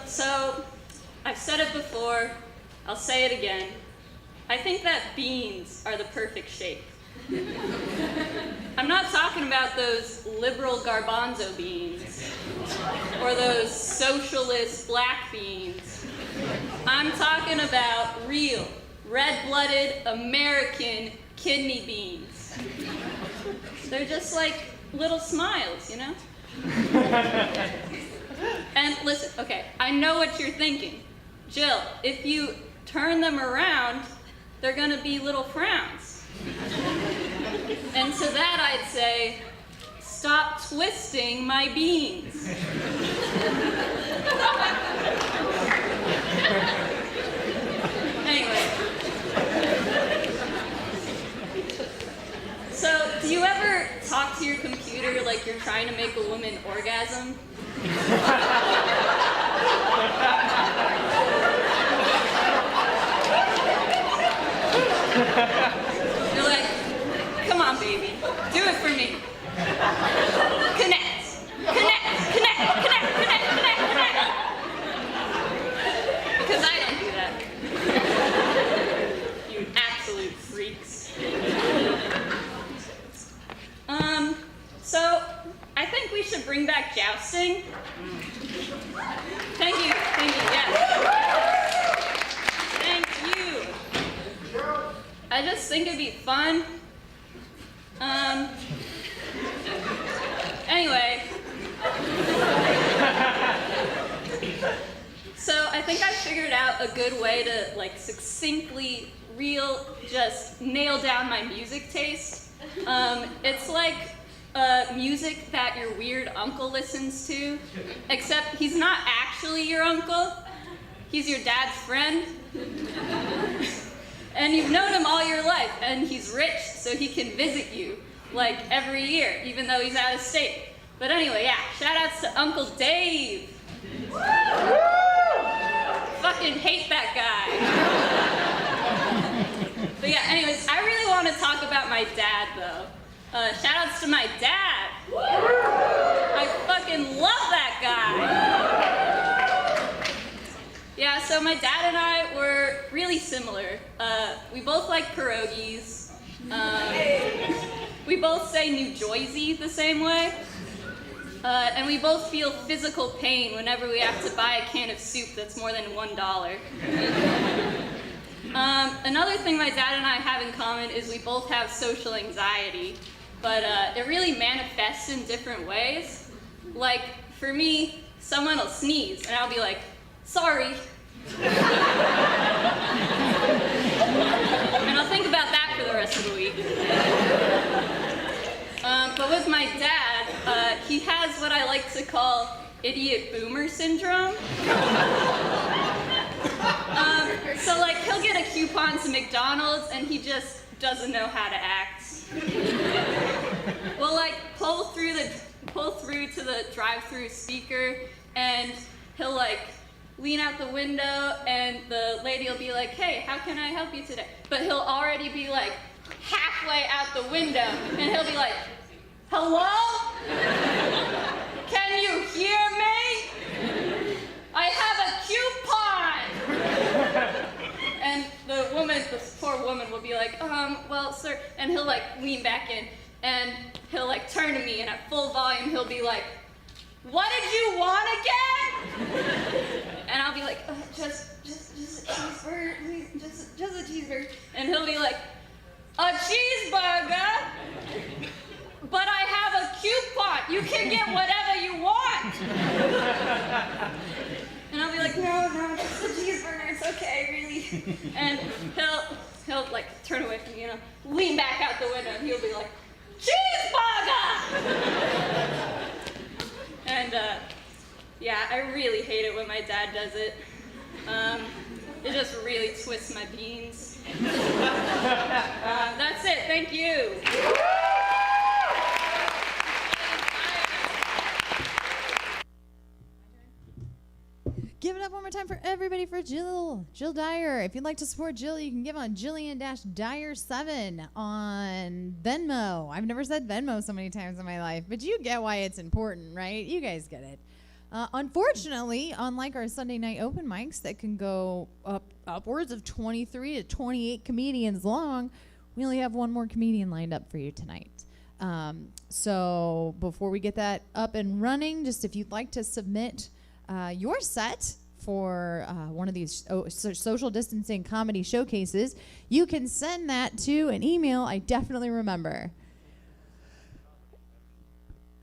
So, I've said it before, I'll say it again. I think that beans are the perfect shape. I'm not talking about those liberal garbanzo beans or those socialist black beans. I'm talking about real, red-blooded American kidney beans. They're just like little smiles, you know? And listen, okay, I know what you're thinking. Jill, if you turn them around, they're gonna be little frowns. And to that I'd say, stop twisting my beans. Anyway. So, do you ever talk to your computer like you're trying to make a woman orgasm? You're like, come on, baby, do it for me. Connect, connect, connect, connect, connect, connect, connect. Because I don't do that. You absolute freaks. So I think we should bring back jousting. Thank you, yes. Thank you. I just think it'd be fun. Anyway. So I think I figured out a good way to like succinctly just nail down my music taste. It's like music that your weird uncle listens to, except he's not actually your uncle. He's your dad's friend. And you've known him all your life, and he's rich, so he can visit you, like, every year, even though he's out of state. But anyway, yeah, shout-outs to Uncle Dave. Fucking hate that guy. But yeah, anyways, I really want to talk about my dad, though. Shout-outs to my dad. I fucking love that guy. Yeah, so my dad and I were really similar. We both like pierogies. We both say New Jersey the same way. And we both feel physical pain whenever we have to buy a can of soup that's more than $1. Another thing my dad and I have in common is we both have social anxiety, but it really manifests in different ways. Like, for me, someone will sneeze, and I'll be like, sorry. And I'll think about that for the rest of the week. But with my dad, he has what I like to call idiot boomer syndrome. So like, he'll get a coupon to McDonald's and he just doesn't know how to act. We'll like pull through to the drive-through speaker, and he'll like lean out the window, and the lady will be like, hey, how can I help you today? But he'll already be like halfway out the window, and he'll be like, hello? Can you hear me? I have a coupon! And the poor woman will be like, well, sir, and he'll like lean back in, and he'll like turn to me, and at full volume, he'll be like, what did you want again? And I'll be like, just a cheeseburger, please, just a cheeseburger. And he'll be like, a cheeseburger? But I have a coupon. You can get whatever you want. And I'll be like, no, just a cheeseburger. It's okay, really. And he'll like turn away from me, you know, lean back out the window, and he'll be like, cheeseburger! And yeah, I really hate it when my dad does it. It just really twists my beans. That's it. Thank you. Give it up one more time one for everybody for Jill Dyer. If you'd like to support Jill, you can give on Jillian-Dyer7 on Venmo. I've never said Venmo so many times in my life, but you get why it's important, right? You guys get it. Unfortunately, unlike our Sunday night open mics that can go upwards of 23 to 28 comedians long, we only have one more comedian lined up for you tonight. So before we get that up and running, just if you'd like to submit your set for one of these social distancing comedy showcases, you can send that to an email I definitely remember.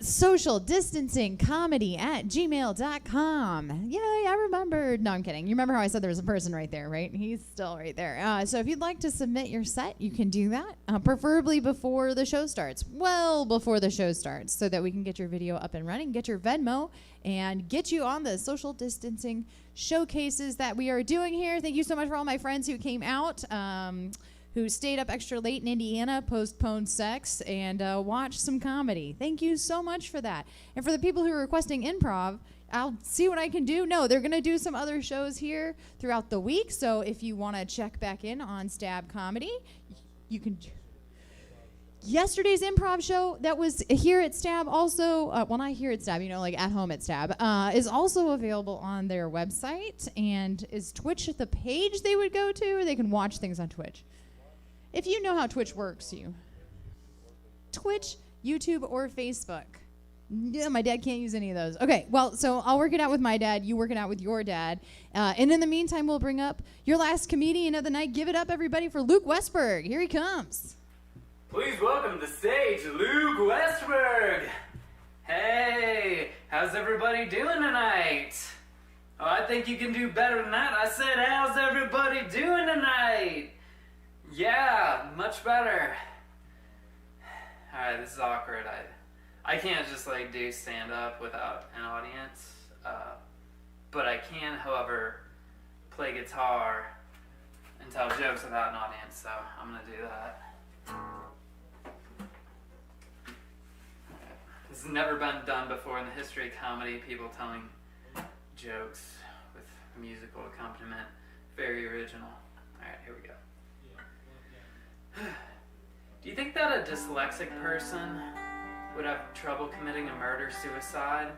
socialdistancingcomedy@gmail.com. Yay, I remembered. No, I'm kidding. You remember how I said there was a person right there, right? He's still right there. So if you'd like to submit your set, you can do that, preferably before the show starts. Well before the show starts, so that we can get your video up and running, get your Venmo, and get you on the social distancing showcases that we are doing here. Thank you so much for all my friends who came out, who stayed up extra late in Indiana, postponed sex, and watched some comedy. Thank you so much for that. And for the people who are requesting improv, I'll see what I can do. No, they're going to do some other shows here throughout the week, so if you want to check back in on Stab Comedy, you can. Yesterday's improv show that was here at Stab also, well, not here at Stab, like at home at Stab, is also available on their website. And is Twitch the page they would go to, or they can watch things on Twitch? If you know how Twitch works, Twitch, YouTube, or Facebook. Yeah, my dad can't use any of those. Okay, well, so I'll work it out with my dad. You work it out with your dad. And in the meantime, we'll bring up your last comedian of the night. Give it up, everybody, for Luke Westberg. Here he comes. Please welcome to stage Luke Westberg. Hey, how's everybody doing tonight? Oh, I think you can do better than that. I said, how's everybody doing tonight? Yeah, much better. Alright, this is awkward. I can't just do stand up without an audience. But I can, however, play guitar and tell jokes without an audience, so I'm gonna do that. This has never been done before in the history of comedy, people telling jokes with musical accompaniment. Very original. Alright, here we go. Do you think that a dyslexic person would have trouble committing a murder-suicide?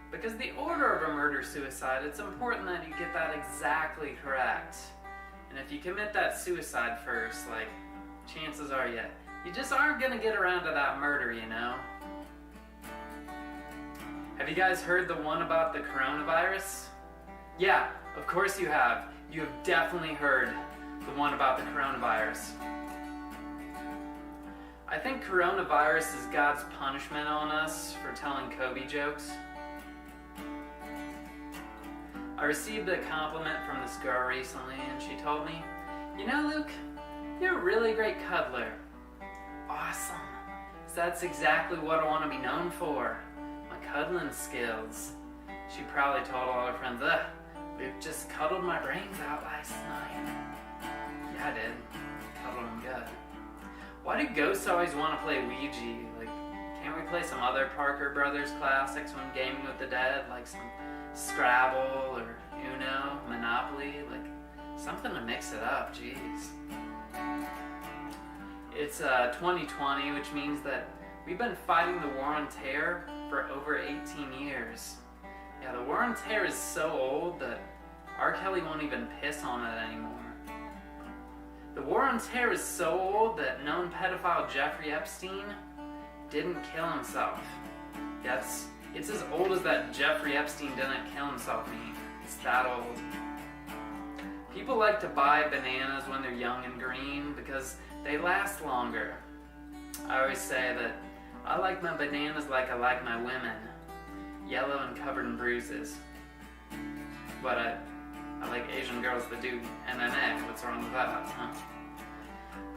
Because the order of a murder-suicide, it's important that you get that exactly correct. And if you commit that suicide first, chances are you just aren't gonna get around to that murder, Have you guys heard the one about the coronavirus? Yeah, of course you have. You have definitely heard the one about the coronavirus. I think coronavirus is God's punishment on us for telling Kobe jokes. I received a compliment from this girl recently, and she told me, Luke, you're a really great cuddler. Awesome. So that's exactly what I want to be known for. My cuddling skills. She probably told all her friends, Luke just cuddled my brains out last night. Yeah, I did. Cuddled them good. Why do ghosts always want to play Ouija? Can't we play some other Parker Brothers classics when gaming with the dead? Some Scrabble or Uno, Monopoly? Something to mix it up, jeez. It's 2020, which means that we've been fighting the war on terror for over 18 years. Yeah, the war on terror is so old that R. Kelly won't even piss on it anymore. The war on terror is so old that known pedophile Jeffrey Epstein didn't kill himself. Yeah, it's as old as that Jeffrey Epstein didn't kill himself meme. It's that old. People like to buy bananas when they're young and green because they last longer. I always say that I like my bananas like I like my women. Yellow and covered in bruises. But I like Asian girls that do MMA. What's wrong with that, huh?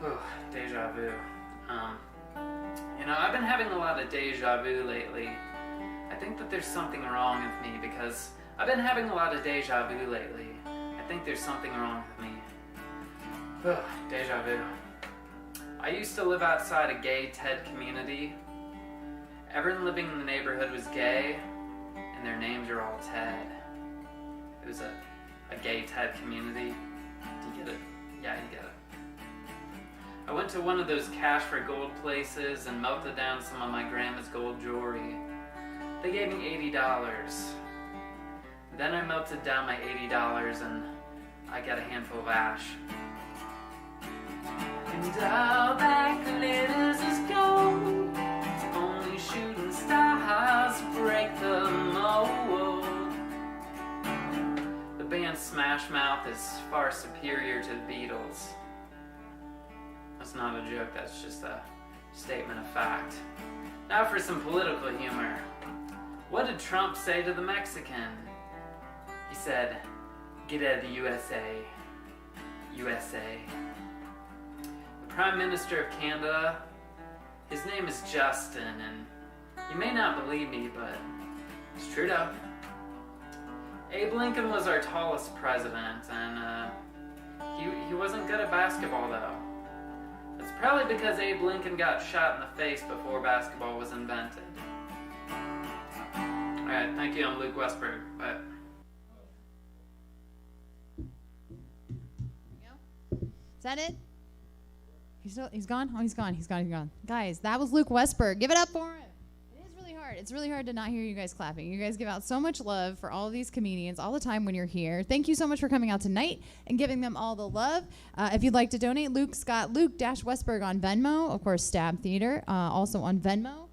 Oh, deja vu. I've been having a lot of deja vu lately. I think that there's something wrong with me because I've been having a lot of deja vu lately. I think there's something wrong with me. Oh, deja vu. I used to live outside a gay TED community. Everyone living in the neighborhood was gay, and their names are all Ted. It was a a gay type community. Do you get it? Yeah, you get it. I went to one of those cash for gold places and melted down some of my grandma's gold jewelry. They gave me $80. Then I melted down my $80 and I got a handful of ash. And all that glitters is gold. Only shooting stars break the mold. The band Smash Mouth is far superior to the Beatles. That's not a joke, that's just a statement of fact. Now for some political humor. What did Trump say to the Mexican? He said, "Get out of the USA, USA." The Prime Minister of Canada, his name is Justin, and you may not believe me, but it's Trudeau. Abe Lincoln was our tallest president, and he wasn't good at basketball though. That's probably because Abe Lincoln got shot in the face before basketball was invented. Alright, thank you, I'm Luke Westberg. Bye. Is that it? He's gone? Oh, he's gone. Guys, that was Luke Westberg. Give it up for him. It is really hard. It's really hard to not hear you guys clapping. You guys give out so much love for all of these comedians all the time when you're here. Thank you so much for coming out tonight and giving them all the love. If you'd like to donate, Luke's got Luke-Westberg on Venmo. Of course, Stab Theater, also on Venmo.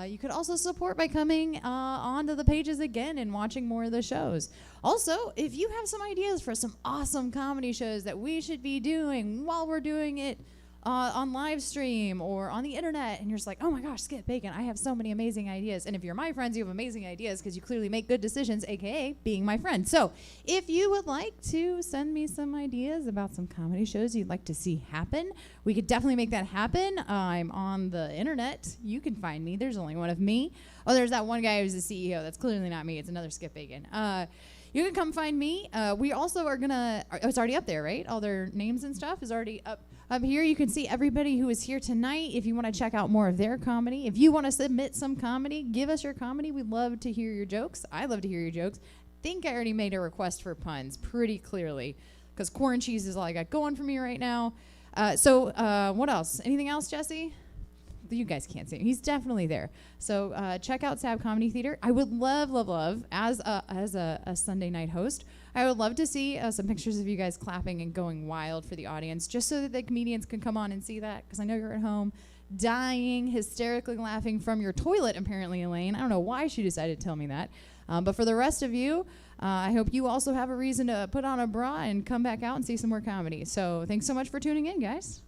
You could also support by coming onto the pages again and watching more of the shows. Also, if you have some ideas for some awesome comedy shows that we should be doing while we're doing it on live stream or on the internet, and you're just like, oh my gosh, Skip Bacon, I have so many amazing ideas. And if you're my friends, you have amazing ideas because you clearly make good decisions, aka being my friend. So if you would like to send me some ideas about some comedy shows you'd like to see happen, we could definitely make that happen. I'm on the internet. You can find me. There's only one of me. Oh, there's that one guy who's the CEO. That's clearly not me. It's another Skip Bacon. You can come find me. We also are gonna, it's already up there, right? All their names and stuff is already up here. You can see everybody who is here tonight if you want to check out more of their comedy. If you want to submit some comedy, give us your comedy. We'd love to hear your jokes. I love to hear your jokes. I think I already made a request for puns pretty clearly because corn cheese is all I got going for me right now. So what else? Anything else, Jesse? You guys can't see him. He's definitely there. So check out Stab Comedy Theater. I would love, as a Sunday night host, I would love to see some pictures of you guys clapping and going wild for the audience, just so that the comedians can come on and see that, because I know you're at home dying, hysterically laughing from your toilet, apparently, Elaine. I don't know why she decided to tell me that. But for the rest of you, I hope you also have a reason to put on a bra and come back out and see some more comedy. So thanks so much for tuning in, guys.